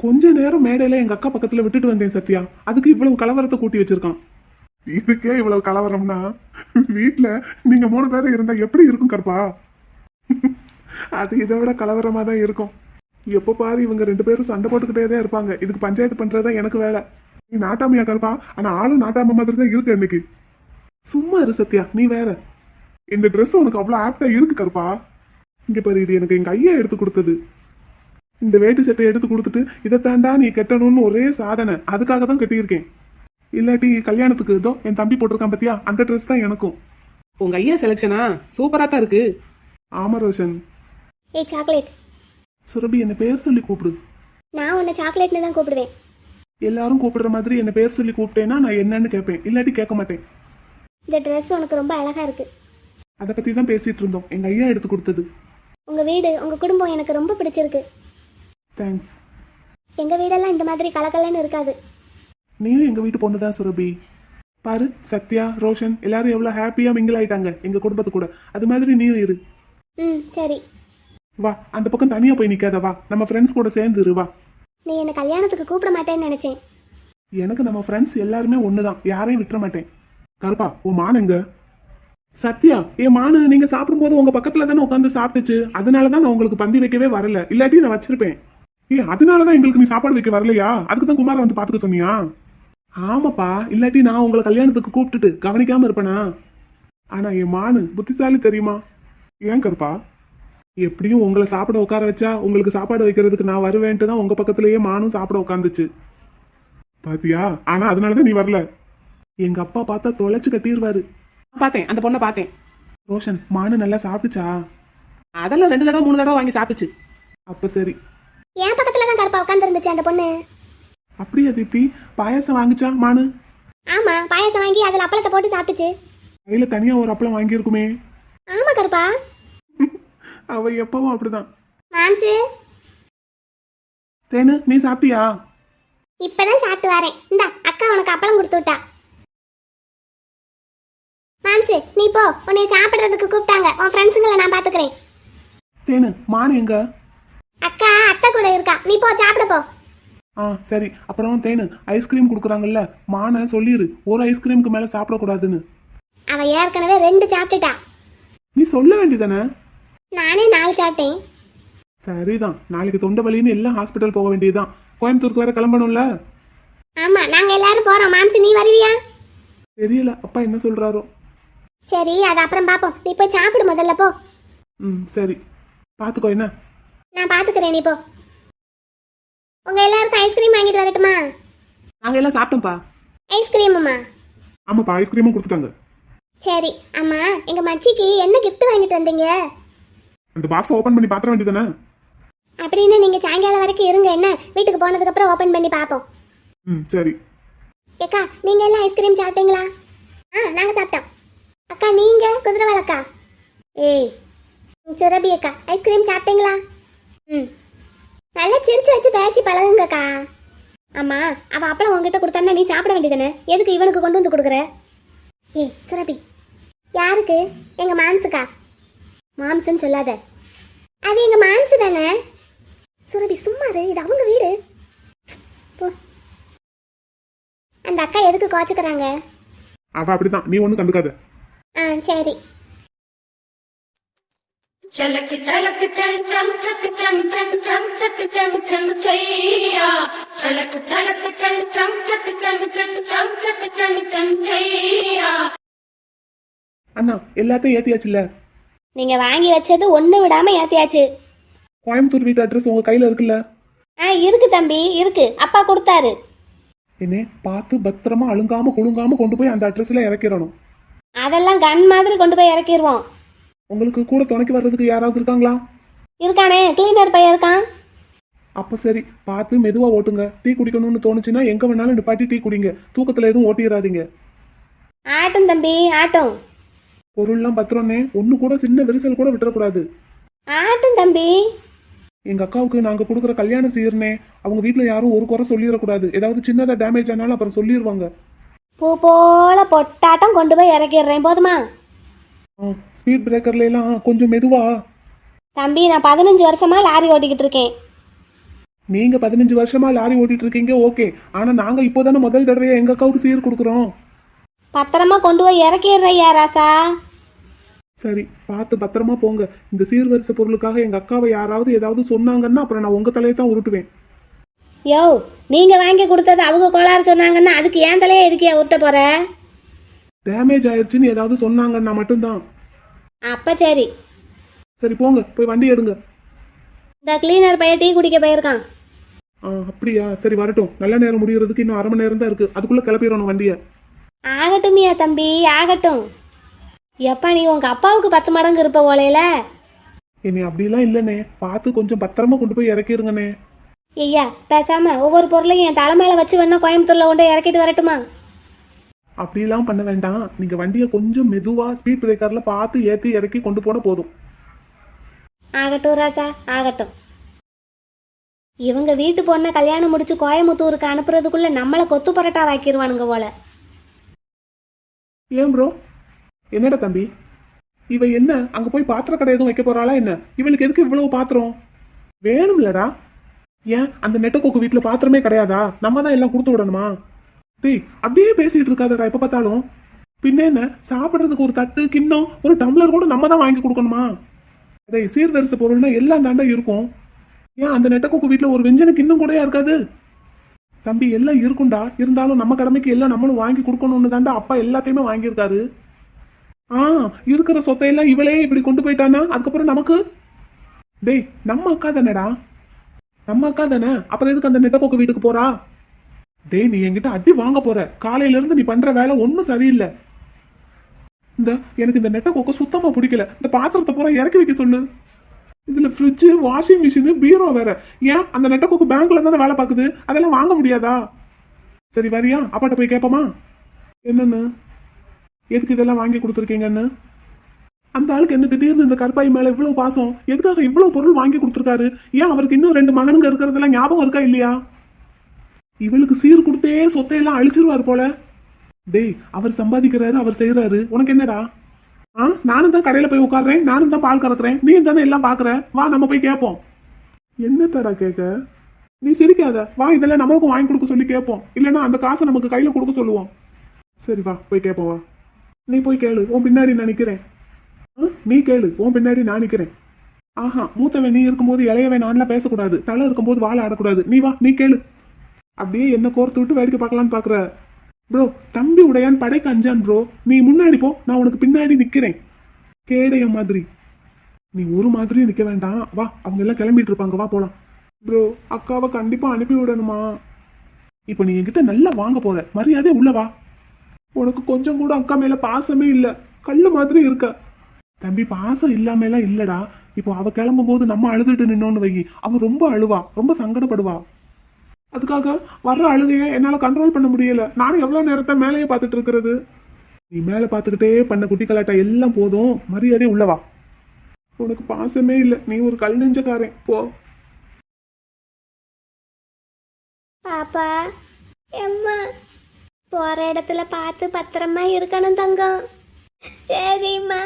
கொஞ்ச நேரம் மேடையில எங்க அக்கா பக்கத்துல விட்டுட்டு வந்தேன் சத்யா. அதுக்கு இவ்வளவு கலவரத்தை கூட்டி வச்சிருக்கான். இதுக்கே இவ்வளவு கலவரம்னா வீட்டுல நீங்க 3 பேரும் இருந்தா எப்படி இருக்கும் கருப்பா? அது இதை விட கலவரமா தான் இருக்கும். எப்போ பாரு இவங்க 2 பேரும் சண்டை போட்டுக்கிட்டே தான் இருப்பாங்க. இதுக்கு பஞ்சாயத்து பண்றதுதான் எனக்கு வேலை. நீ நாட்டாமையா கருப்பா? ஆனா ஆளும் நாட்டாம மாதிரி தான் இருக்கு இன்னைக்கு. சும்மா இரு சத்யா, நீ வேற. இந்த ட்ரெஸ் உனக்கு அவ்வளவு ஆப்டா இருக்கு கருப்பா. இங்க பாரு, இது எனக்கு எங்க ஐயா எடுத்து கொடுத்தது. இந்த வேட்டி சட்டை எடுத்து கொடுத்துட்டு இதை தாண்டா நீ கட்டணும்னு ஒரே சாதனை. அதுக்காக தான் கட்டியிருக்கேன். இல்லாட்டி கல்யாணத்துக்கு இதோ என் தம்பி போட்டிருக்கான் பத்தியா, அந்த ட்ரெஸ் தான் எனக்கும். உங்க ஐயா செலக்ஷனா சூப்பரா தான் இருக்கு. ஆமா ரோஷன். ஏய் சாக்லேட். சுரபி என்ன பேர் சொல்லி கூப்பிடு. நான் உன்னை சாக்லேட்னு தான் கூப்பிடுவேன். எல்லாரும் கூப்பிடுற மாதிரி என்ன பேர் சொல்லி கூப்பிட்டேன்னா நான் என்னன்னு கேட்பேன், இல்லாட்டி கேட்க மாட்டேன். இந்த ட்ரெஸ் உனக்கு ரொம்ப அழகா இருக்கு. அதை பத்தி தான் பேசிட்டு இருந்தோம். எங்க ஐயா எடுத்து கொடுத்தது. உங்க வீடு உங்க குடும்பம் எனக்கு ரொம்ப பிடிச்சிருக்கு. தேங்க்ஸ். எங்க வீடெல்லாம் இந்த மாதிரி கலக்கலன்னு இருக்காது. நீயும் எங்க வீட்டு பொண்ணு தான் சுரபி. பாரு சத்யா ரோஷன் எல்லாரும் எவ்வளவு ஹாப்பியா மிங்கிள் ஆயிட்டாங்க எங்க குடும்பத்து கூட. அது மாதிரி நீயும் இரு. சரி வா, அந்த பக்கம் தனியா போய் நிக்காத. வா, நம்ம ஃப்ரெண்ட்ஸ் கூட சேர்ந்து இரு. வா. நீ என்ன கல்யாணத்துக்கு கூப்பிட மாட்டேன்னு நினைச்சேன். எனக்கு நம்ம ஃப்ரெண்ட்ஸ் எல்லாருமே ஒண்ணுதான், யாரையும் விட்டுற மாட்டேன். கருப்பா உன் மான் எங்க? சத்யா என் மானு நீங்க சாப்பிடும்போது உங்க பக்கத்துல தானே உட்காந்து சாப்பிட்டுச்சு, அதனாலதான் நான் உங்களுக்கு பந்தி வைக்கவே வரல, இல்லாட்டி நான் வச்சிருப்பேன். அதனாலதான் எங்களுக்கு நீ சாப்பாடு வைக்க வரலையா? அதுக்கு தான் குமார வந்து பாத்துக்க சொன்னியா? ஆமாப்பா, இல்லாட்டி நான் உங்களை கல்யாணத்துக்கு கூப்பிட்டுட்டு கவனிக்காம இருப்பேனா? ஆனா என் மானு புத்திசாலி தெரியுமா? ஏன் கருப்பா? எப்படியும் உங்களை சாப்பிட உட்கார வச்சா உங்களுக்கு சாப்பாடு வைக்கிறதுக்கு நான் வருவேன்ட்டு தான் உங்க பக்கத்திலேயே மானும் சாப்பிட உட்காந்துச்சு பாத்தியா? ஆனா அதனாலதான் நீ வரல. எங்க அப்பா பார்த்தா தொலைச்சு கட்டிடுவாரு. பார்த்தேன், அந்த பொண்ணை பார்த்தேன். ரோஷன், மானு நல்லா சாப்பிட்டுச்சா? அதெல்லாம் 2 தடவை 3 தடவை வாங்கி சாப்பிட்டுச்சு. அப்ப சரி. என் பக்கத்துல தான் கருப்பா உட்காந்து இருந்துச்சு அந்த பொண்ணு. அப்படியா தீப்தி? பாயாசம் வாங்குச்சா மானு? ஆமா, பாயாசம் வாங்கி அதுல அப்பளத்தை போட்டு சாப்பிட்டுச்சு. கையில தனியா ஒரு அப்பளம் வாங்கியிருக்குமே. ஆமா கருப்பா. அவ எப்பவும் அப்படிதான். மாம்சு, தேனு நீ சாப்பிட்டியா? இப்பதான் சாப்பிட்டு வரேன். இந்தா அக்கா உனக்கு அப்பளம் கொடுத்து விட்டா. மாம்சு நீ போ, உன்னை சாப்பிடுறதுக்கு கூப்பிட்டாங்க, உன் ஃப்ரெண்ட்ஸுங்களை நான் பாத்துக்கிறேன். தேனு மானு எங்க? அக்கா அத்தை கூட இருக்கா, நீ போ சாப்பிட போ. சரி. அப்புறம் தேனு ஐஸ்கிரீம் கொடுக்குறாங்கல்ல, மானை சொல்லிரு ஒரு ஐஸ்கிரீமுக்கு மேல சாப்பிடக்கூடாதுன்னு. அவ ஏற்கனவே 2 சாப்பிட்டுட்டா. நீ சொல்ல வேண்டியதானே? நானே 4 சாப்பிட்டேன். சரிதான், நாளைக்கு தொண்டை வலின்னு எல்லாம் ஹாஸ்பிட்டல் போக வேண்டியதுதான். கோயம்புத்தூருக்கு வேற கிளம்பணும்ல. ஆமா, நாங்க எல்லாரும் போறோம். மாம்சு நீ வருவியா? தெரியல அப்பா என்ன சொல்றாரோ. சரி, அது அப்புறம் பாப்போம். நீ போய் சாப்பிடு முதல்ல போ. சரி பாத்துக்கோ. என்ன? நான் பாத்துக்கிறேன், நீ போ. உங்க எல்லாருக்கும் ஐஸ்கிரீம் வாங்கிட்டு வரட்டுமா? நாங்க எல்லாம் சாப்பிட்டோம்ப்பா. ஐஸ்கிரீமுமா? ஆமாப்பா, ஐஸ்கிரீமும் கொடுத்துட்டாங்க. சரி. அம்மா, எங்க மச்சிக்கு என்ன gift வாங்கிட்டு வந்தீங்க? அந்த பாக்ஸ் ஓபன் பண்ணி பாத்திர வேண்டியதானே? அப்படின்னு நீங்க சாயங்காலம் வரைக்கும் இருங்க, என்ன வீட்டுக்கு போனதுக்கு அப்புறம் ஓபன் பண்ணி பாப்போம். சரி. ஏக்கா, நீங்க எல்லாம் ஐஸ்கிரீம் சாப்பிட்டீங்களா? நாங்க சாப்பிட்டோம். அக்கா நீங்க குதிரவாளக்கா? ஏய் சுரபி அக்கா, ஐஸ்கிரீம் சாப்பிட்டீங்களா? நல்லா சிரிச்சு வச்சு பேசி பழகுங்கக்கா. ஆமா, அவ அப்பளம் உங்ககிட்ட கொடுத்தான்னா நீ சாப்பிட வேண்டியதானே, எதுக்கு இவனுக்கு கொண்டு வந்து கொடுக்குற? ஏய் சுரபி, யாருக்கு? எங்க மாம்சுக்கா. மாம்சுன்னு சொல்லாத, அது எங்க மாம்சு தானே. சுரபி சும்மாரு, இது அவங்க வீடு. போ. அந்த அக்கா எதுக்கு கோச்சுக்கிறாங்க? அவ அப்படிதான், நீ ஒண்ணும் கண்டுக்காத. சரி. चलक चलक चल चम चक चम चक चम चक चम चम छैया चलक चलक चल चम चक चम चक चम चक चम चम छैया. அண்ணா எல்லாத்தையும் ஏத்தியாச்சுல்ல? நீங்க வாங்கி வச்சது ஒண்ணு விடாம ஏத்தியாச்சு. கோயம்புத்தூர் வீட்டு அட்ரஸ் உங்க கையில இருக்குல்ல? இருக்கு தம்பி, இருக்கு. அப்பா கொடுத்தாரு. என்ன பார்த்து பத்திரமா அழுங்காம குழுங்காம கொண்டு போய் அந்த அட்ரஸ்ல இறக்கிடணும். அதெல்லாம் கன் மாதிரி கொண்டு போய் இறக்கிடுவோம். உங்களுக்கு கூட துணைக்கு வர்றதுக்கு யாராவது இருக்காங்களா? இருக்கானே, கிளீனர் பையன் இருக்கான். அப்ப சரி, பார்த்து மெதுவா ஓட்டுங்க. டீ குடிக்கணும்னு தோணுச்சுன்னா எங்க வேணாலும் நிப்பாட்டி டீ குடிங்க. தூக்கத்துல எதுவும் ஓட்டிடாதீங்க. ஆட்டும் தம்பி ஆட்டும். பொருள்லாம் பத்திரம்னே, ஒண்ணு கூட சின்ன விரிசல் கூட விட்டுறக்கூடாது. ஆட்டும் தம்பி. எங்க அக்காவுக்கு நாங்க கொடுக்குற கல்யாணம் செய்யறனே, அவங்க வீட்டுல யாரும் ஒரு குறை சொல்லிடக்கூடாது. ஏதாவது சின்னதா டேமேஜ் ஆனாலும் அப்புறம் சொல்லிடுவாங்க. பூ போல பொட்டாட்டம் கொண்டு போய் இறக்கிடுறேன், போதுமா? ஸ்பீட் பிரேக்கர்ல எல்லாம் கொஞ்சம் மெதுவா. தம்பி, நான் 15 வருஷமா லாரி ஓட்டிக்கிட்டு இருக்கேன். நீங்க 15 வருஷமா லாரி ஓட்டிட்டு இருக்கீங்க, ஓகே. ஆனா நாங்க இப்போதானே முதல் தடவையா எங்க அக்காவுக்கு சீர் கொடுக்குறோம். பத்திரமா கொண்டு போய் இறக்கிடுறையா ராசா. சரி, பார்த்து பத்திரமா போங்க. இந்த சீர்வரிசை பொருளுக்காக எங்க அக்காவை யாராவது ஏதாவது சொன்னாங்கன்னா அப்புறம் நான் உங்க தலையை தான் உருட்டுவேன். யோ, நீங்க வாங்கி கொடுத்தது அவங்க கோளாறு சொன்னாங்கன்னா அதுக்கு ஏன் தலையே எதுக்கியா உருட்ட போற? டேமேஜ் ஆயிடுச்சுன்னு ஏதாவது சொன்னாங்கன்னா மட்டும்தான். அப்ப சரி. சரி போங்க, போய் வண்டி எடுங்க. இந்த கிளீனர் பையன் டீ குடிக்க போயிருக்கான். அப்படியா? சரி வரட்டும். நல்ல நேரம் முடியறதுக்கு இன்னும் 1/2 மணி நேரம் தான் இருக்கு. அதுக்குள்ள கிளப்பிடணும் வண்டியை. ஆகட்டும்யா தம்பி, ஆகட்டும். எப்ப நீ உங்க அப்பாவுக்கு 10 மடங்கு இருப்ப போலையில. என்னை அப்படிலாம் இல்லைண்ணே, பார்த்து கொஞ்சம் பத்திரமா கொண்டு போய் இறக்கிருங்கண்ணே. ஐயா, பேசாம ஒவ்வொரு பொருளையும் என் தலைமையில வச்சு வேணா கோயம்புத்தூர்ல கொண்டு இறக்கிட்டு வரட்டுமா? அப்படிலாம் பண்ண வேண்டாம். நீங்க வண்டியை கொஞ்சம் மெதுவா ஸ்பீட் பிரேக்கர்ல பார்த்து ஏத்தி இறக்கி கொண்டு போன போதும். ஆகட்டும் ராசா, ஆகட்டும். இவங்க வீட்டு பொண்ணை கல்யாணம் முடிச்சு கோயம்புத்தூருக்கு அனுப்புறதுக்குள்ள நம்மளை கொத்து பரோட்டா வாக்கிடுவானுங்க போல. ஏன் ப்ரோ? என்னடா தம்பி, இவ என்ன அங்க போய் பாத்திர கடை எதுவும் வைக்க போறாளா என்ன? இவளுக்கு எதுக்கு இவ்வளவு பாத்திரம் வேணும்லடா? ஏன் அந்த நெட்டக்கோக்கு வீட்டுல பாத்திரமே கிடையாதா? நம்ம தான் எல்லாம் கொடுத்து விடணுமா? டேய் அப்படியே பேசிட்டு இருக்காதடா எப்ப பார்த்தாலும். பின்ன என்ன, சாப்பிடுறதுக்கு ஒரு தட்டு கிண்ணம் ஒரு டம்ளர் கூட நம்ம தான் வாங்கி கொடுக்கணுமா? அதே சீர்வரிசை பொருள்னா எல்லாம் தாண்டா இருக்கும். ஏன் அந்த நெட்டக்கோக்கு வீட்டுல ஒரு வெஞ்சன கிண்ணம் கூடயா இருக்காது? தம்பி எல்லாம் இருக்கும்டா, இருந்தாலும் நம்ம கடமைக்கு எல்லாம் நம்மளும் வாங்கி கொடுக்கணும்னு தாண்டா அப்பா எல்லாத்தையுமே வாங்கியிருக்காரு. இருக்கிற சொத்தையெல்லாம் இவளே இப்படி கொண்டு போயிட்டானா அதுக்கப்புறம் நமக்கு? டேய் நம்ம அக்கா தானேடா, நம்ம அக்கா தானே, அப்புறம் எதுக்கு அந்த நெட்டக்கோக்கு வீட்டுக்கு போறா? டேய் நீ என்கிட்ட அடி வாங்க போற. காலையில இருந்து நீ பண்ற வேலை ஒன்றும் சரியில்லை. எனக்கு இந்த நெட்டக்கோக்க சுத்தமா பிடிக்கல. இந்த பாத்திரத்தை பூரா இறக்கி வைக்க சொல்லு. இதுல ஃப்ரிட்ஜ், வாஷிங் மிஷின், பீரோ வேற. ஏன் அந்த நெட்டக்கோக்கு பேங்க்ல தானே வேலை பார்க்குது, அதெல்லாம் வாங்க முடியாதா? சரி வரியா, அப்பாட்ட போய் கேட்போமா என்னன்னு, எதுக்கு இதெல்லாம் வாங்கி கொடுத்துருக்கீங்கன்னு? அந்த ஆளுக்கு என்ன திடீர்னு இந்த கற்பாய் மேல இவ்வளவு பாசம்? எதுக்காக இவ்வளவு பொருள் வாங்கி கொடுத்துருக்காரு? ஏன் அவருக்கு இன்னும் 2 மகனுங்க இருக்கிறதெல்லாம் ஞாபகம் இருக்கா இல்லையா? இவளுக்கு சீர் கொடுத்தே சொத்தையெல்லாம் அழிச்சிருவாரு போல. டேய் அவர் சம்பாதிக்கிறாரு, அவர் செய்யறாரு, உனக்கு என்னடா? நானும் தான் கடையில போய் உட்காடுறேன், நானும் தான் பால் கறக்குறேன், நீ தானே எல்லாம் பாக்குற. வா நம்ம போய் கேட்போம். என்னத்தடா கேட்க? நீ சிரிக்காத, வா இதெல்லாம் நம்மளுக்கும் வாங்கி கொடுக்க சொல்லி கேட்போம். இல்லைன்னா அந்த காசை நமக்கு கையில கொடுக்க சொல்லுவோம். சரி வா போய் கேட்போம். வா நீ போய் கேளு, உன் பின்னாடி நான் நிக்கிறேன். நீ கேளு, உன் பின்னாடி நான் நிக்கிறேன். மூத்தவன் நீ இருக்கும்போது இளையவன் நான்லாம் பேசக்கூடாது, தலை இருக்கும்போது வாழை ஆடக்கூடாது. நீ வா நீ கேளு. அப்படியே என்ன கோர்த்து விட்டு வேடிக்கை பார்க்கலான்னு பாக்குற? ப்ரோ தம்பி உடையான் படைக்கு அஞ்சான் ப்ரோ. நீ முன்னாடி போ, நான் உனக்கு பின்னாடி நிக்கிறேன். கேடைய மாதிரி நீ ஒரு மாதிரி நிக்க வேண்டாம். வா அவங்க எல்லாம் கிளம்பிட்டு இருப்பாங்க, வா போலாம். ப்ரோ அக்காவை கண்டிப்பா அனுப்பி விடணுமா? இப்ப நீ என்கிட்ட நல்லா வாங்க போற, மரியாதை உள்ள வா. உனக்கு கொஞ்சம் கூட அக்கா மேல பாசமே இல்ல, கல்லு மாதிரி இருக்க. தம்பி பாசம் இல்லாமலாம் இல்லடா. இப்போ அவ கிளம்பும் போது நம்ம அழுதுட்டு நின்னோன்னு வை, அவ ரொம்ப அழுவா, ரொம்ப சங்கடப்படுவா. அதுக்காக வர்ற அழுகைய என்னால கண்ட்ரோல் பண்ண முடியல. நானும் எவ்வளவு நேரத்தை மேலேயே பார்த்துட்டு இருக்கிறது. நீ மேல பார்த்துக்கிட்டே பண்ண குட்டி கலாட்டா எல்லாம் போதும், மரியாதை உள்ளவா. உனக்கு பாசமே இல்லை, நீ ஒரு கல் நெஞ்சக்காரன் போ. பாப்பா எம்மா போற இடத்துல பார்த்து பத்திரமா இருக்கணும் தங்கம். சரிம்மா.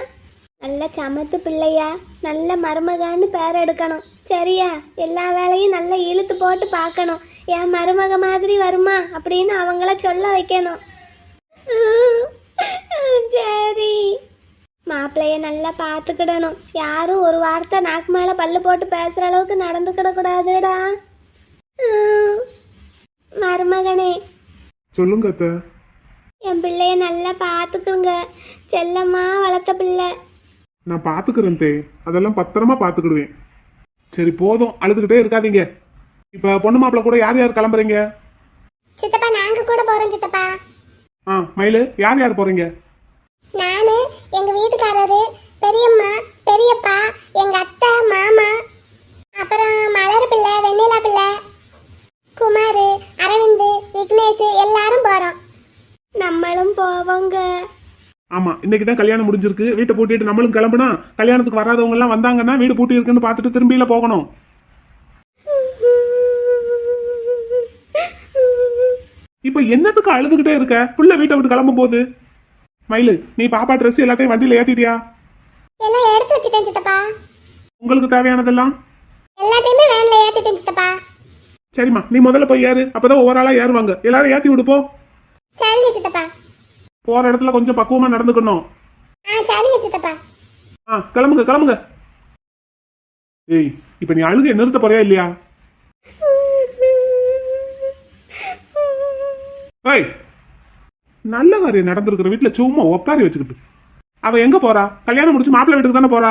நல்ல சமத்து பிள்ளையா, நல்ல மருமகான்னு பேர் எடுக்கணும். சரியா? எல்லா வேலையும் நல்லா இழுத்து போட்டு பார்க்கணும். என் மருமக மாதிரி வருமா அப்படின்னு அவங்கள சொல்ல வைக்கணும். சரி. மாப்பிள்ளைய நல்லா பார்த்துக்கிடணும். யாரும் ஒரு வார்த்தை நாக்கு மேலே பல்லு போட்டு பேசுகிற அளவுக்கு நடந்துக்கிடக்கூடாதுடா. மருமகனே சொல்லுங்க அத்தை. என் பிள்ளைய நல்லா பார்த்துக்குங்க. செல்லம்மா வளர்த்த பிள்ளை. நான் பாத்துக்கிறேன் தே, அதெல்லாம் பத்திரமா பாத்துக்கிடுவேன். சரி போதும், அழுதுகிட்டே இருக்காதீங்க. இப்ப பொண்ணு மாப்பிள்ள கூட யார் யார் கிளம்புறீங்க? சித்தப்பா நாங்க கூட போறோம் சித்தப்பா. மயிலு யார் யார் போறீங்க? நானு, எங்க வீட்டுக்காரரு, பெரியம்மா, பெரியப்பா, எங்க அத்தை, மாமா, அப்புறம் மலர் பிள்ளை, வெண்ணிலா பிள்ளை, குமார், அரவிந்த், விக்னேஷ் எல்லாரும் போறோம். நம்மளும் போவோங்க. ஆமா இன்னைக்கு தான் கல்யாணம் முடிஞ்சிருக்கு. வீட்டை பூட்டிட்டு நம்மளும் கிளம்புனா, கல்யாணத்துக்கு வராதவங்க எல்லாம் வந்தாங்கன்னா வீடு பூட்டி இருக்குன்னு பார்த்துட்டு திரும்பியில போகணும். இப்ப என்னத்துக்கு அழுதுகிட்டே இருக்க? புள்ள வீட்டை விட்டு கிளம்பும் போது. மயிலு நீ பாப்பா ட்ரெஸ் எல்லாத்தையும் வண்டியில ஏத்திட்டியா? எல்லாம் எடுத்து வச்சிட்டேன் சித்தப்பா. உங்களுக்கு தேவையானதெல்லாம் எல்லாத்தையுமே வேன்ல ஏத்திட்டேன் சித்தப்பா. சரிம்மா நீ முதல்ல போய் ஏறு, அப்பதான் ஒவ்வொரு ஆளா ஏறுவாங்க. எல்லாரும் ஏத்தி விடுப்போ. சரிங்க சித்தப்பா. போற இடத்துல கொஞ்சம் பக்குவமா நடந்துக்கணும். சரிங்க சித்தப்பா. கிளம்புங்க கிளம்புங்க. ஏய் இப்ப நீ அழுக நிறுத்த போறியா இல்லையா? ஏய் நல்ல காரியம் நடந்திருக்கிற வீட்டுல சும்மா ஒப்பாரி வச்சுக்கிட்டு அவ எங்க போறா? கல்யாணம் முடிச்சு மாப்பிள்ளை வீட்டுக்கு தானே போறா.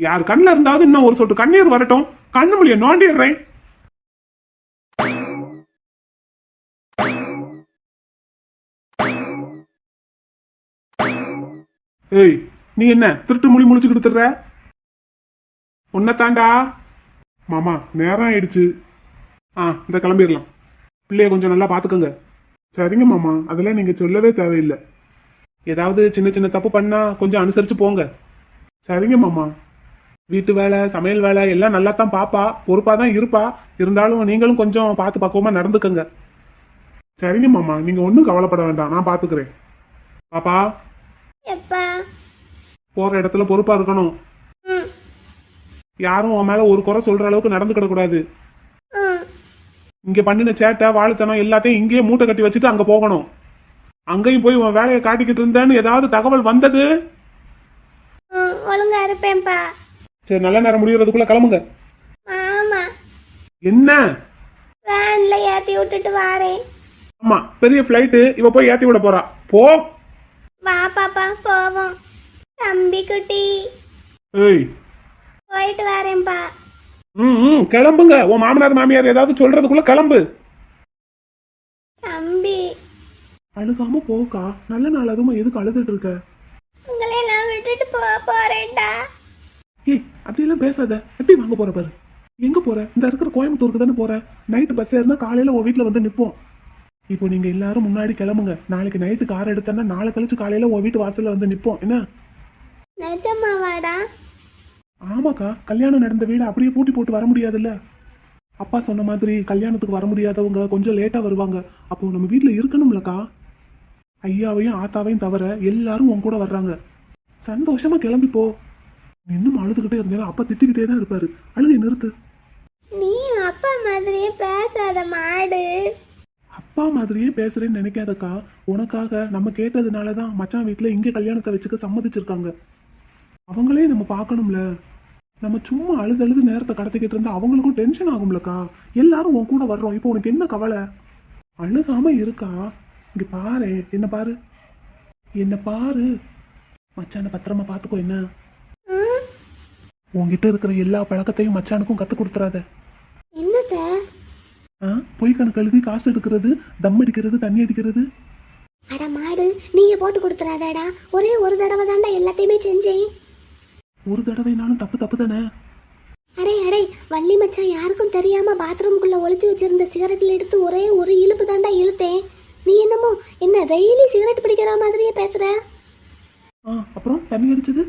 யார் கண்ணுல இருந்தாவது இன்னும் ஒரு சொட்டு கண்ணீர் வரட்டும், கண்ணு மொழிய நோண்டிடுறேன். ஏய் நீ என்ன திருட்டு மொழி முழிச்சுக்கிட்டு தர்ற? உன்னத்தாண்டா. மாமா நேரம் ஆயிடுச்சு. இந்த கிளம்பிடலாம். பிள்ளைய கொஞ்சம் நல்லா பாத்துக்கோங்க. சரிங்க மாமா, அதெல்லாம் நீங்க சொல்லவே தேவையில்லை. ஏதாவது சின்ன சின்ன தப்பு பண்ணா கொஞ்சம் அனுசரிச்சு போங்க. சரிங்க மாமா. வீட்டு வேலை, சமையல் வேலை எல்லாம் நல்லா தான் பாப்பா, பொறுப்பா தான் இருப்பா. இருந்தாலும் நீங்களும் கொஞ்சம் பார்த்து பக்குவமா நடந்துக்கங்க. சரிங்க மாமா, நீங்க ஒன்றும் கவலைப்பட வேண்டாம், நான் பாத்துக்கிறேன். பாப்பா போற இடத்துல பொறுப்பா இருக்கணும். யாரும் உன் மேல ஒரு குறை சொல்ற அளவுக்கு நடந்துக்கிட கூடாது. இங்க பண்ணின சேட்டை, வாழுத்தனம் எல்லாத்தையும் இங்கேயே மூட்டை கட்டி வச்சுட்டு அங்க போகணும். அங்கேயும் போய் உன் வேலையை காட்டிக்கிட்டு இருந்தேன்னு ஏதாவது தகவல் வந்தது? ஒழுங்கா இருப்பேன்ப்பா. சரி, நல்ல நேரம் முடியறதுக்குள்ள கிளம்புங்க. ஆமா, என்ன? வேன்ல ஏத்தி விட்டுட்டு வாரேன். ஆமா, பெரிய ஃபிளைட்டு, இவ போய் ஏத்தி விட போறா. போ. வா பாப்பா போவோம். தம்பி குட்டி ஏய், போயிட்டு வரேன்ப்பா. கிளம்புங்க. உன் மாமனார் மாமியார் ஏதாவது சொல்றதுக்குள்ள கிளம்பு. தம்பி அழுகாம போக்கா. நல்ல நாள் அதுவும் எதுக்கு அழுதுட்டு இருக்க? உங்களையெல்லாம் விட்டுட்டு போறேன்டா. ஏய், அப்படியெல்லாம் பேசாத. எப்படி வாங்க போற பாரு. எங்க போற? இந்த இருக்கிற கோயம்புத்தூருக்கு தானே போற. நைட்டு பஸ் ஏறினா காலையில உன் வீட்டுல வந்து நிப்போம். இப்போ நீங்க எல்லாரும் முன்னாடி கிளம்புங்க. நாளைக்கு நைட்டு கார் எடுத்தேன்னா நாளை கழிச்சு காலையில உன் வீட்டு வாசல்ல வந்து நிப்போம். என்ன? நிஜமாவாடா? ஆமாக்கா, கல்யாணம் நடந்த வீடு அப்படியே பூட்டி போட்டு வர முடியாதுல்ல. அப்பா சொன்ன மாதிரி கல்யாணத்துக்கு வர முடியாதவங்க கொஞ்சம் லேட்டா வருவாங்க. அப்போ நம்ம வீட்டுல இருக்கணும்லக்கா. ஐயாவையும் ஆத்தாவையும் தவிர எல்லாரும் உன் கூட வர்றாங்க. சந்தோஷமா கிளம்பி போ. இன்னும் அழுதுகிட்டே இருந்தேன்னா அப்பா திட்டிக்கிட்டே தான் இருப்பாரு. அழுகை நிறுத்து. நீ அப்பா மாதிரியே பேசாத மாடு. அப்பா மாதிரியே பேசுறேன்னு நினைக்காதக்கா. உனக்காக நம்ம கேட்டதுனாலதான் மச்சான் வீட்டுல இங்க கல்யாணத்தை வச்சுக்க சம்மதிச்சிருக்காங்க. அவங்களே நம்ம பார்க்கணும்ல. நம்ம சும்மா அழுது நேரத்தை கடத்திக்கிட்டு இருந்தா அவங்களுக்கும் டென்ஷன் ஆகும்லக்கா. எல்லாரும் உன் கூட வர்றோம். இப்போ உனக்கு என்ன கவலை? அழுகாம இருக்கா. இங்க பாரு, என்ன பாரு, என்ன பாரு. மச்சான பத்திரமா பாத்துக்கோ. என்ன? உன்கிட்ட இருக்கிற எல்லா பழக்கத்தையும் மச்சானுக்கும் கத்து கொடுத்துறாத. என்னத்த? பொய் கணக்கு எழுதி காசு எடுக்கிறது, தம் அடிக்கிறது, தண்ணி அடிக்கிறது. அட மாடு, நீயே போட்டு கொடுத்துறாதடா. ஒரே ஒரு தடவை தாண்டா எல்லாத்தையுமே செஞ்சேன். ஒரு தடவைனாலும் தப்பு தானே. அடே அடே, வள்ளி மச்சான் யாருக்கும் தெரியாம பாத்ரூம்குள்ள ஒளிச்சு வச்சிருந்த சிகரெட்ல எடுத்து ஒரே ஒரு இழுப்பு தாண்டா இழுத்தேன். நீ என்னமோ என்ன டெய்லி சிகரெட் பிடிக்கிற மாதிரியே பேசுற. அப்புறம் தண்ணி அடிச்சது?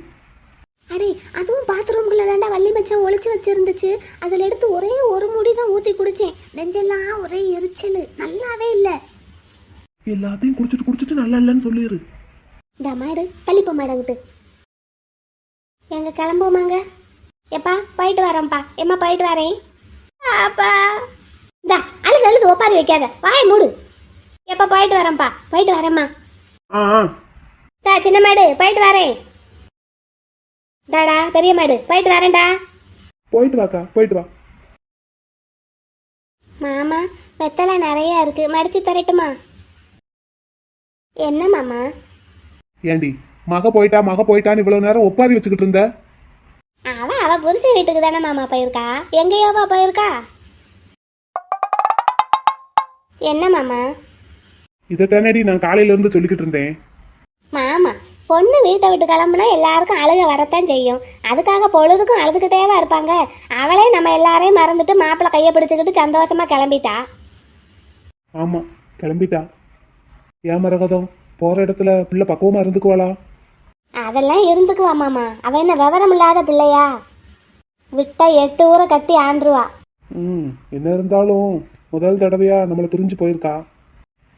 அடே, அதுவும் பாத்ரூம்குள்ள தாண்டா வள்ளி மச்சான் ஒளிச்சு வச்சிருந்துச்சு. அதுல எடுத்து ஒரே ஒரு முடி தான் ஊத்தி குடிச்சேன். நெஞ்செல்லாம் ஒரே எரிச்சல், நல்லாவே இல்ல. எல்லாத்தையும் குடிச்சிட்டு நல்லா இல்லைன்னு சொல்லிடு. இந்த மாடு தள்ளிப்போ மாடங்கிட்டு. எங்க கிளம்புவோமாங்க? எப்பா போயிட்டு வரேன்ப்பா. எம்மா போயிட்டு வரேன். அப்பா இந்தா அழுது ஒப்பாரி வைக்காத, வாய் மூடு. எப்பா போயிட்டு வரேன்ப்பா. போயிட்டு வரேம்மா. சின்ன மாடு போயிட்டு வரேன். தாடா பெரிய மாடு போயிட்டு வரேன்டா. போயிட்டு வாக்கா, போயிட்டு வா. மாமா வெத்தலை நிறைய இருக்கு, மடிச்சு தரட்டுமா? என்ன மாமா? ஏண்டி மக போயிட்டான்னு இவ்வளவு நேரம் ஒப்பாரி வச்சுக்கிட்டு இருந்த? அவ புருஷன் வீட்டுக்கு தானே மாமா போயிருக்கா. எங்கேயோவா போயிருக்கா? என்ன மாமா? இதை தானடி நான் காலையில இருந்து சொல்லிக்கிட்டு இருந்தேன். மாமா, பொண்ணு வீட்டை விட்டு கிளம்புனா எல்லாருக்கும் அழுக வரத்தான் செய்யும். அதுக்காக பொழுதுக்கும் அழுதுகிட்டேவா இருப்பாங்க. அவளே நம்ம எல்லாரையும் மறந்துட்டு மாப்பிள்ளை கையை பிடிச்சுக்கிட்டு சந்தோஷமா கிளம்பிட்டா. ஆமா, கிளம்பிட்டா. ஏன் மரகதம், போற இடத்துல பிள்ளை பக்குவமா இருந்துக்குவாளா? அதெல்லாம் இருந்துக்குவா மாமா. அவ என்ன விவரம் இல்லாத பிள்ளையா? விட்டா 8 ஊரை கட்டி ஆண்டுருவா. என்ன இருந்தாலும் முதல் தடவையா நம்மளை பிரிஞ்சு போயிருக்கா.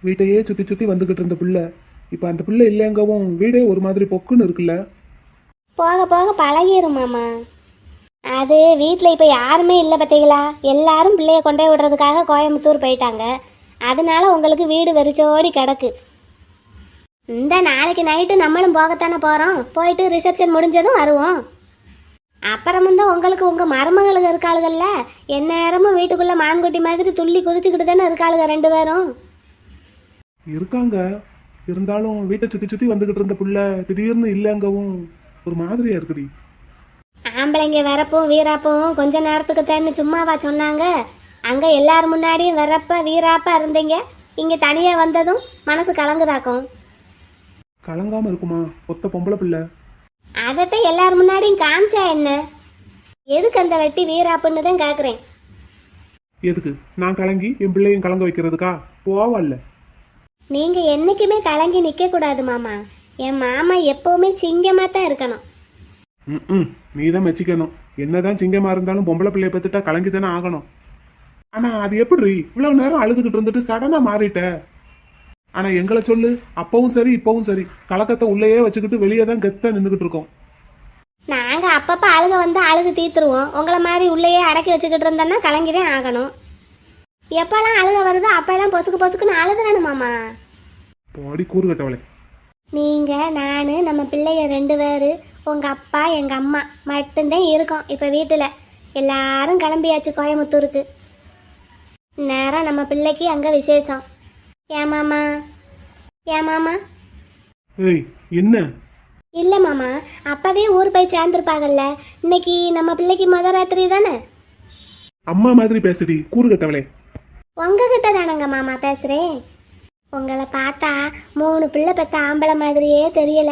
வீட்டையே சுத்தி வந்துகிட்டு இருந்த பிள்ளை இப்ப அந்த பிள்ளை இல்லைங்கவும் வீடே ஒரு மாதிரி பொக்குன்னு இருக்குல்ல. போக போக பழகிரும் மாமா. அது வீட்டில் இப்போ யாருமே இல்லை பார்த்தீங்களா. எல்லாரும் பிள்ளைய கொண்டே விடுறதுக்காக கோயம்புத்தூர் போயிட்டாங்க. அதனால உங்களுக்கு வீடு வெறிச்சோடி கிடக்கு. இந்த நாளைக்கு நைட்டு நம்மளும் போகத்தானே போகிறோம். போயிட்டு ரிசப்ஷன் முடிஞ்சதும் வருவோம். அப்புறமும் தான் உங்களுக்கு உங்கள் மருமகளுக்கு இருக்காளுகள்ல, எந்நேரமும் வீட்டுக்குள்ளே மான்குட்டி மாதிரி துள்ளி குதிச்சுக்கிட்டு தானே இருக்காளுங்க 2 பேரும். இருக்காங்க. இருந்தாலும் வீட்டை சுத்தி வந்துகிட்டு இருந்த புள்ள திடீர்னு இல்லைங்கவும் ஒரு மாதிரியா இருக்குடி. ஆம்பளைங்க வரப்பும் வீராப்பும் கொஞ்ச நேரத்துக்கு தானே சும்மாவா சொன்னாங்க. அங்கே எல்லார் முன்னாடியும் வரப்ப வீராப்பா இருந்தீங்க. இங்கே தனியாக வந்ததும் மனசு கலங்குதாக்கும். கலங்காம இருக்குமா ஒத்த பொம்பளை பிள்ளை? அதைத்தான் எல்லார் முன்னாடியும் காமிச்சா என்ன? எதுக்கு அந்த வெட்டி வீராப்புன்னு தான் கேட்குறேன். எதுக்கு நான் கலங்கி என் பிள்ளையும் கலங்க வைக்கிறதுக்கா? போவல்ல. நீங்கள் என்றைக்குமே கலங்கி நிற்கக்கூடாது மாமா. என் மாமா எப்போவுமே சிங்கமாக தான் இருக்கணும். நீ தான் மெச்சிக்கணும். என்னதான் சிங்கமா இருந்தாலும் பொம்பளை பிள்ளைய பத்துட்டா கலங்கி தானே ஆகணும். ஆனா அது எப்படி இவ்வளவு நேரம் அழுதுகிட்டு இருந்துட்டு சடனா மாறிட்ட? ஆனா எங்களை சொல்லு, அப்பவும் சரி இப்பவும் சரி கலக்கத்தை உள்ளேயே வச்சுக்கிட்டு வெளியே தான் கெத்த நின்றுகிட்டு இருக்கோம். நாங்கள் அப்பப்போ அழுக வந்து அழுது தீர்த்துருவோம். உங்களை மாதிரி உள்ளேயே அடக்கி வச்சுக்கிட்டு இருந்தோன்னா கலங்கிதான் ஆகணும். எப்போல்லாம் அழுக வருதோ அப்போல்லாம் பொசுக்குன்னு அழுதுறானு மாமா. போடி கூறு கட்டவளே. நீங்கள் நான் நம்ம பிள்ளைய 2 பேர் உங்கள் அப்பா எங்கள் அம்மா மட்டும்தான் இருக்கோம் இப்போ வீட்டில். எல்லாரும் கிளம்பியாச்சு கோயம்புத்தூருக்கு. நேரம் நம்ம பிள்ளைக்கு அங்கே விசேஷம். ஏன் மாமா? ஏன் மாமா? ஏய் என்ன? இல்லை மாமா, அப்போதே ஊர் போய் சேர்ந்துருப்பாங்கல்ல. இன்னைக்கு நம்ம பிள்ளைக்கு ராத்திரி தானே. அம்மா மாதிரி பேசுடி கூறு கட்டவளே. உங்ககிட்ட தானங்க மாமா பேசுகிறேன். உங்களை பார்த்தா 3 பிள்ளை பெற்ற ஆம்பளை மாதிரியே தெரியல.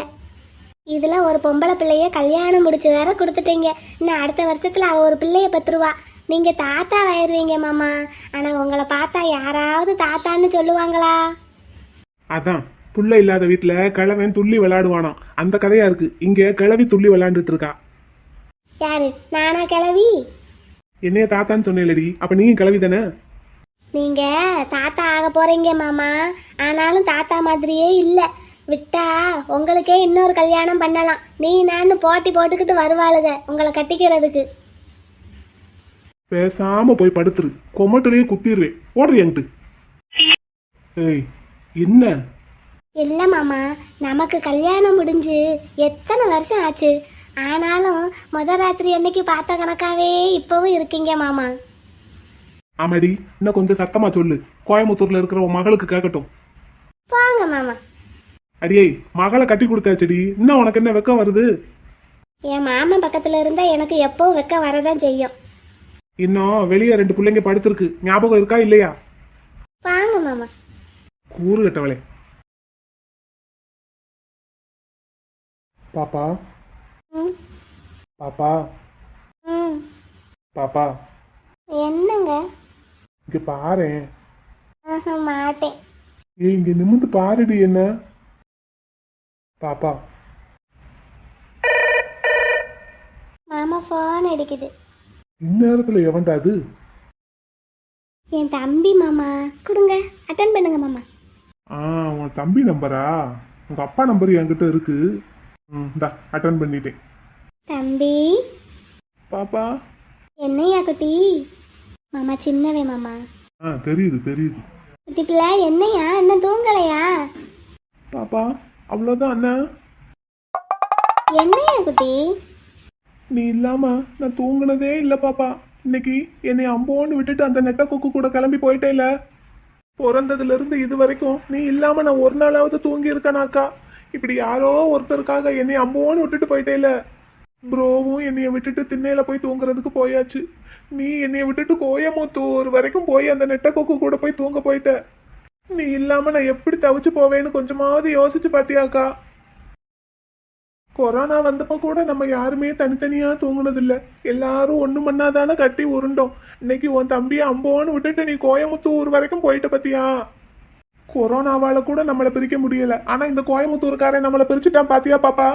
இதில் ஒரு பொம்பளை பிள்ளைய கல்யாணம் முடிச்சு வேற கொடுத்துட்டீங்க. இன்னும் அடுத்த வருஷத்தில் அவள் ஒரு பிள்ளைய பெற்றுருவா. நீங்கள் தாத்தா ஆயிடுவீங்க மாமா. ஆனால் உங்களை பார்த்தா யாராவது தாத்தான்னு சொல்லுவாங்களா? அதான் புள்ள இல்லாத வீட்டுல கிழவன் துள்ளி விளையாடுவானாம், அந்த கதையா இருக்கு. இங்க கிழவி துள்ளி விளையாண்டுட்டு இருக்கா. யாரு? நானா கிளவி? என்னைய தாத்தான்னு சொன்னேலடி, அப்ப நீயும் கிழவி தானே? நீங்கள் தாத்தா ஆக போகிறீங்க மாமா. ஆனாலும் தாத்தா மாதிரியே இல்லை. விட்டா உங்களுக்கே இன்னொரு கல்யாணம் பண்ணலாம். நீ நான் போட்டி போட்டுக்கிட்டு வருவாளுங்க உங்களை கட்டிக்கிறதுக்கு. பேசாம போய் படுத்துரு, கொமட்டுலயே குத்திடுவேன். ஓடுறி என்கிட்ட. ஏய் என்ன? இல்லை மாமா, நமக்கு கல்யாணம் முடிஞ்சு எத்தனை வருஷம் ஆச்சு. ஆனாலும் ராத்திரி அன்னைக்கு பார்த்த கணக்காவே இப்போவும் இருக்கீங்க மாமா. ஆமாடி, இன்னும் கொஞ்சம் சத்தமா சொல்லு, கோயம்புத்தூர்ல இருக்கிற உன் மகளுக்கு கேட்கட்டும். போங்க மாமா. அடியே, மகளை கட்டி கொடுத்தாச்சடி, இன்னும் உனக்கு என்ன வெக்கம் வருது? என் மாமன் பக்கத்தில் இருந்தால் எனக்கு எப்போவும் வெக்க வரதான் செய்யும். இன்னும் வெளியே 2 பிள்ளைங்க படுத்திருக்கு, ஞாபகம் இருக்கா இல்லையா? வாங்க மாமா. கூறு கட்டவளே. பாப்பா ம் பாப்பா ம் பாப்பா, என்னங்க? இங்க பாரேன். மாட்டேன். ஏய் இங்க நிமிந்து பாருடி. என்ன பாப்பா? மாமா ஃபோன் அடிக்குது. இந்நேரத்துல எவன்டா அது? என் தம்பி மாமா. கொடுங்க, அட்டன் பண்ணுங்க மாமா. உன் தம்பி நம்பரா? உங்க அப்பா நம்பர் என்கிட்ட இருக்கு. இந்தா அட்டன் பண்ணிட்டேன். தம்பி. பாப்பா. என்னையா குட்டி? மாமா சின்னவே மாமா. தெரியுது தெரியுது. குட்டி பிள்ளை என்னையா, இன்னும் தூங்கலையா? பாப்பா அவ்வளோதான் அண்ணா. என்னையா குட்டி? நீ இல்லாம நான் தூங்குனதே இல்லை பாப்பா. இன்னைக்கு என்னை அம்போன்னு விட்டுட்டு அந்த நெட்ட கொக்கு கூட கிளம்பி போயிட்டேல. பிறந்ததுல இருந்து இது வரைக்கும் நீ இல்லாம நான் ஒரு நாளாவது தூங்கி இருக்கேனாக்கா. இப்படி யாரோ ஒருத்தருக்காக என்னை அம்போன்னு விட்டுட்டு போயிட்டேல. ப்ரோவும் என்னைய விட்டுட்டு திண்ணையில போய் தூங்குறதுக்கு போயாச்சு. நீ என்னைய விட்டுட்டு கோயமுத்தூர் வரைக்கும் போய் அந்த நெட்ட கொக்கு கூட போய் தூங்க போயிட்ட. நீ இல்லாம நான் எப்படி தவிச்சு போவேன்னு கொஞ்சமாவது யோசிச்சு பாத்தியாக்கா? கொரோனா வந்தப்ப கூட நம்ம யாருமே தனித்தனியா தூங்குனதில்ல. எல்லாரும் ஒண்ணு மண்ணாதானே கட்டி உருண்டோம். இன்னைக்கு உன் தம்பியை அம்போன்னு விட்டுட்டு நீ கோயமுத்தூர் வரைக்கும் போயிட்ட பத்தியா? கொரோனாவால கூட நம்மளை பிரிக்க முடியல. ஆனா இந்த கோயமுத்தூர்காரன் நம்மளை பிரிச்சுட்டான் பாத்தியா பாப்பா?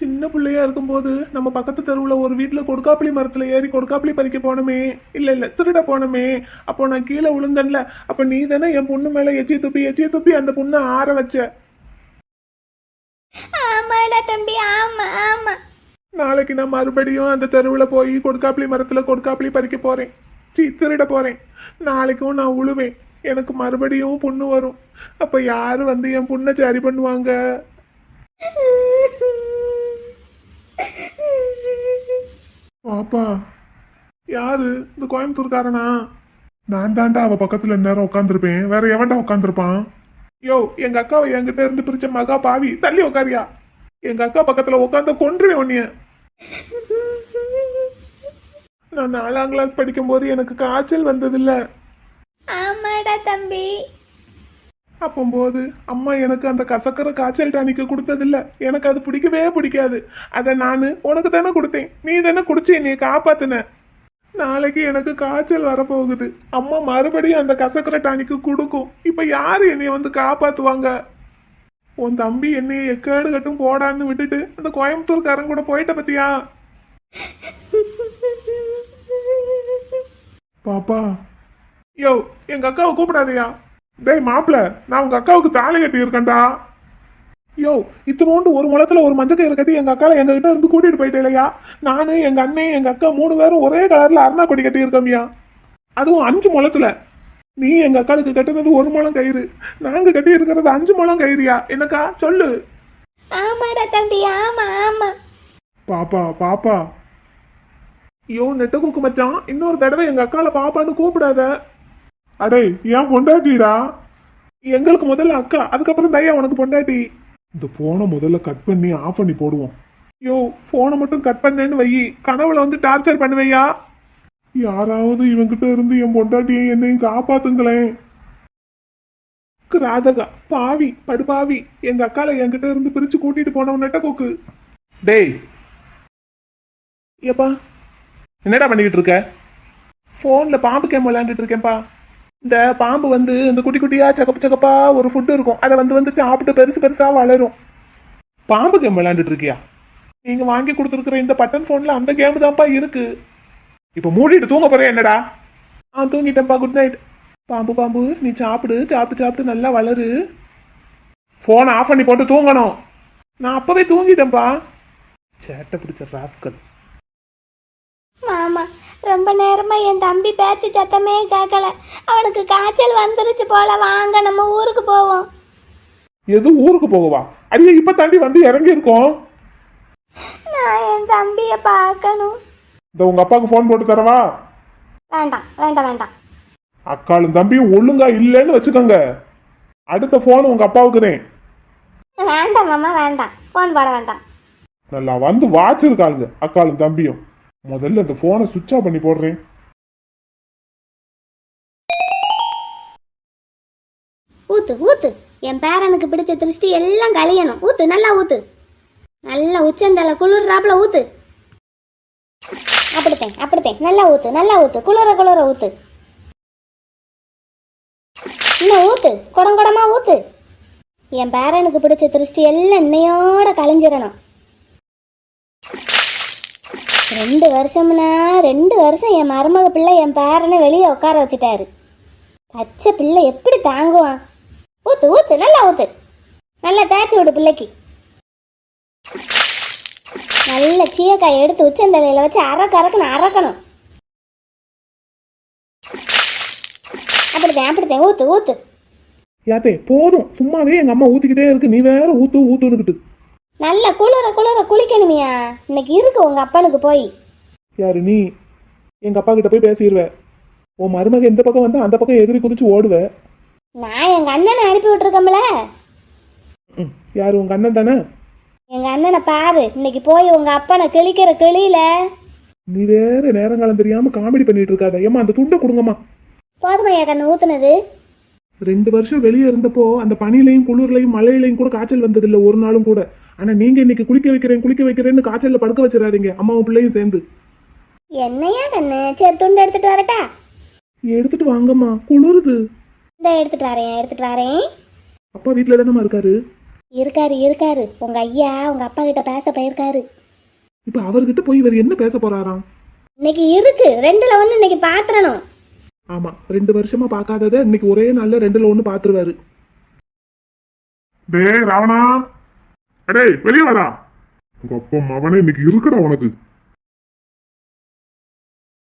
சின்ன பிள்ளையா இருக்கும்போது நம்ம பக்கத்து தெருவுல ஒரு வீட்டுல கொடுக்காப்புளி மரத்துல ஏறி கொடுக்காப்புளி பறிக்க போனோமே, இல்ல திருட போனோமே. அப்போ நான் கீழே விழுந்தேன்ல. அப்ப நீ தானே என் பொண்ணு மேல எச்சிய துப்பி அந்த பொண்ணை ஆற வச்ச. ஆமாடா தம்பி, ஆமா ஆமா. நாளைக்கு நான் மறுபடியும் அந்த தெருவுல போய் கொடுக்காப்புளி மரத்துல கொடுக்காப்புளி பறிக்க போறேன். திருட போறேன். நாளைக்கும் நான் உழுவேன். எனக்கு மறுபடியும் பொண்ணு வரும். அப்ப யாரு வந்து என் பொண்ணை சரி பண்ணுவாங்க? பாப்பா யாரு? இந்த கோயம்புத்தூர்காரனா? நான் தாண்டா அவ பக்கத்துல நேரம் உட்காந்துருப்பேன். வேற எவன்டா உட்காந்துருப்பான்? யோ, எங்க அக்காவை என்கிட்ட இருந்து பிரிச்ச மகா பாவி, தள்ளி உக்காரியா. எங்க அக்கா பக்கத்துல உட்காந்து கொன்றுவேன் உன்னைய. நான் 4ஆம் கிளாஸ் படிக்கும் போது எனக்கு காய்ச்சல் வந்ததில்ல. ஆமாடா தம்பி. அப்போது அம்மா எனக்கு அந்த கசக்கிற காய்ச்சல் டானிக்கு கொடுத்ததில்ல. எனக்கு அது பிடிக்கவே பிடிக்காது. அதை நான் உனக்கு தானே கொடுத்தேன். நீ தானே குடிச்சு என்னைய காப்பாத்தின. நாளைக்கு எனக்கு காய்ச்சல் வரப்போகுது. அம்மா மறுபடியும் அந்த கசக்கிற டானிக்கு கொடுக்கும். இப்ப யாரு என்னைய வந்து காப்பாத்துவாங்க? உன் தம்பி என்னைய எக்கேடு கட்டும் போடான்னு விட்டுட்டு அந்த கோயம்புத்தூர்காரன் கூட போயிட்ட பத்தியா? பாப்பா. யோ, எங்க அக்காவை கூப்பிடாதயா. டேய் மாப்பிள்ள, நான் உங்க அக்காவுக்கு தாலி கட்டி இருக்கேன்டா. யோ, இத்தனோண்டு ஒரு முளத்துல ஒரு மஞ்சள் கயிறு கட்டி எங்க அக்காவை எங்க கிட்ட இருந்து கூட்டிட்டு போயிட்டே இல்லையா? நானு எங்க அண்ணன் எங்க அக்கா 3 பேரும் ஒரே கலர்ல அருணா கொடி கட்டி இருக்கோம்யா. அதுவும் 5 முளத்துல. நீ எங்க அக்காளுக்கு கட்டுனது 1 முழம் கயிறு, நாங்க கட்டி இருக்கிறது 5 முழம் கயிறியா? என்னக்கா சொல்லு. ஆமாடா தம்பி, ஆமா ஆமா. பாப்பா பாப்பா. ஐயோ நெட்ட கூக்கு மச்சான், இன்னொரு தடவை எங்க அக்கால பாப்பான்னு கூப்பிடாத. அடே ஏன் பொண்டாட்டிடா? எங்களுக்கு முதல்ல அக்கா, அதுக்கப்புறம் தையா உனக்கு பொண்டாட்டி. இந்த போனை முதல்ல கட் பண்ணி ஆஃப் பண்ணி போடுவோம். ஐயோ போனை மட்டும் கட் பண்ணேன்னு வை, கனவுல வந்து டார்ச்சர் பண்ணுவையா? யாராவது இவங்கிட்ட இருந்து என் பொண்டாட்டியை என்னையும் காப்பாத்துங்களேன். ராதகா பாவி படுபாவி, எங்க அக்கால என்கிட்ட இருந்து பிரிச்சு கூட்டிட்டு போனவன் நெட்ட கூக்கு. டேய் ஏப்பா என்னடா பண்ணிக்கிட்டு இருக்க? போன்ல பாம்பு கேம் விளையாண்டுட்டு இருக்கேன்ப்பா. இந்த பாம்பு வந்து இந்த குட்டி குட்டியா சகப்பு சகப்பா ஒரு ஃபுட்டு இருக்கும், அதை வந்து சாப்பிட்டு பெருசு பெருசா வளரும். பாம்பு கேம் விளையாண்டுட்டு இருக்கியா? நீங்க வாங்கி கொடுத்துருக்குற இந்த பட்டன் போன்ல அந்த கேம் தான்ப்பா இருக்கு. இப்ப மூடிட்டு தூங்க போறேன் என்னடா? தூங்கிட்டேன்ப்பா, குட் நைட். பாம்பு பாம்பு நீ சாப்பிடு, சாப்பிட்டு சாப்பிட்டு நல்லா வளரு. போனை ஆஃப் பண்ணி போட்டு தூங்கணும். நான் அப்பவே தூங்கிட்டேன்ப்பா. சேட்டை பிடிச்ச ராஸ்கல். மாமா ரொம்ப நேரமா என் தம்பி பேச்சு சத்தமே கேட்கல. அவனுக்கு காய்ச்சல் வந்துருச்சு போல, வாங்க நம்ம ஊருக்கு போவோம். எது ஊருக்கு போகவா? அடியே இப்ப தாண்டி வந்து இறங்கி இருக்கோம். நான் என் தம்பிய பார்க்கணும். இந்த உங்க அப்பாவுக்கு போன் போட்டு தரவா? வேண்டாம் வேண்டாம் வேண்டாம். அக்காளும் தம்பியும் ஒழுங்கா இல்லைன்னு வச்சுக்கோங்க, அடுத்த போன் உங்க அப்பாவுக்கு தான். வேண்டாம் மாமா வேண்டாம், போன் போட வேண்டாம். நல்லா வந்து வாச்சிருக்காளுங்க அக்காளும் தம்பியும். முதல்ல இந்த போனை சுவிட்ச் ஆஃப் பண்ணி போடுறேன். ஊத்து ஊத்து, என் பேரனுக்கு பிடிச்ச திருஷ்டி எல்லாம் கழியணும். ஊத்து நல்லா ஊத்து, நல்லா உச்சந்தலை குளிர்றாப்புல ஊத்து. அப்படித்தேன் அப்படித்தேன், நல்லா ஊத்து நல்லா ஊத்து, குளிர குளிர ஊத்து. இன்னும் ஊத்து, குடங்குடமா ஊத்து. என் பேரனுக்கு பிடிச்ச திருஷ்டி எல்லாம் இன்னையோட கழிஞ்சிடணும். 2 வருஷம்னா 2 வருஷம் என் மருமக பிள்ளை என் பேரனை வெளியே உட்கார வச்சுட்டாரு. பச்சை பிள்ளை எப்படி தாங்குவான்? ஊத்து ஊத்து நல்லா ஊத்து, நல்லா தேய்ச்சி விடு பிள்ளைக்கு. நல்ல சீயக்காய் எடுத்து உச்சந்தலையில வச்சு அறக்கறக்கணும் அறக்கணும். அப்படித்தேன் ஊத்து ஊத்து. யாத்தே போதும், சும்மாவே எங்க அம்மா ஊத்திக்கிட்டே இருக்கு, நீ வேற ஊத்து ஊத்துனுக்கிட்டு. நல்ல குளிர குளிர குளிக்கணுமியா, இன்னைக்கு இருக்கு உங்க அப்பனுக்கு போய். யாரு நீ? எங்க அப்பா கிட்ட போய் பேசிடுவ. உன் மருமக எந்த பக்கம் வந்து அந்த பக்கம் எதிரி குதிச்சு ஓடுவ. நான் எங்க அண்ணனை அனுப்பி விட்டுருக்கோம்ல. யாரு உங்க அண்ணன் தானே? எங்க அண்ணனை பாரு, இன்னைக்கு போய் உங்க அப்பனை கிழிக்கிற கிளியில. நீ வேற நேரங்காலம் தெரியாம காமெடி பண்ணிட்டு இருக்காத. ஏமா அந்த துண்டை கொடுங்கம்மா. போதுமையா கண்ணு ஊத்துனது? 2 வருஷம் வெளியே இருந்தப்போ அந்த பனிலையும் குளிர்லையும் மழையிலையும் கூட காய்ச்சல் வந்ததில்லை ஒரு நாளும் கூட. ஆனா நீங்க இன்னைக்கு குளிக்க வைக்கிறேன்னு காய்ச்சல்ல படுக்க வச்சிடாதீங்க, அம்மாவும் பிள்ளையும் சேர்ந்து. என்னையா கண்ணு, சரி துண்டு எடுத்துட்டு வரட்டா? எடுத்துட்டு வாங்கம்மா, குளிருது. இந்த எடுத்துட்டு வரேன். அப்பா வீட்டுல தானம்மா இருக்காரு? இருக்காரு. உங்க ஐயா உங்க அப்பா கிட்ட பேச போயிருக்காரு. இப்ப அவர்கிட்ட போய் இவர் என்ன பேச போறாராம்? இன்னைக்கு இருக்கு 2ல 1 இன்னைக்கு பாத்திரணும். ஆமா, 2 வருஷமா பாக்காதத இன்னைக்கு ஒரே நாள்ல 2ல 1 பாத்துருவாரு. டேய் ராவணா, அடே வெளியே வாடா. உங்க அப்பா மவனே இன்னைக்கு இருக்குடா உனக்கு.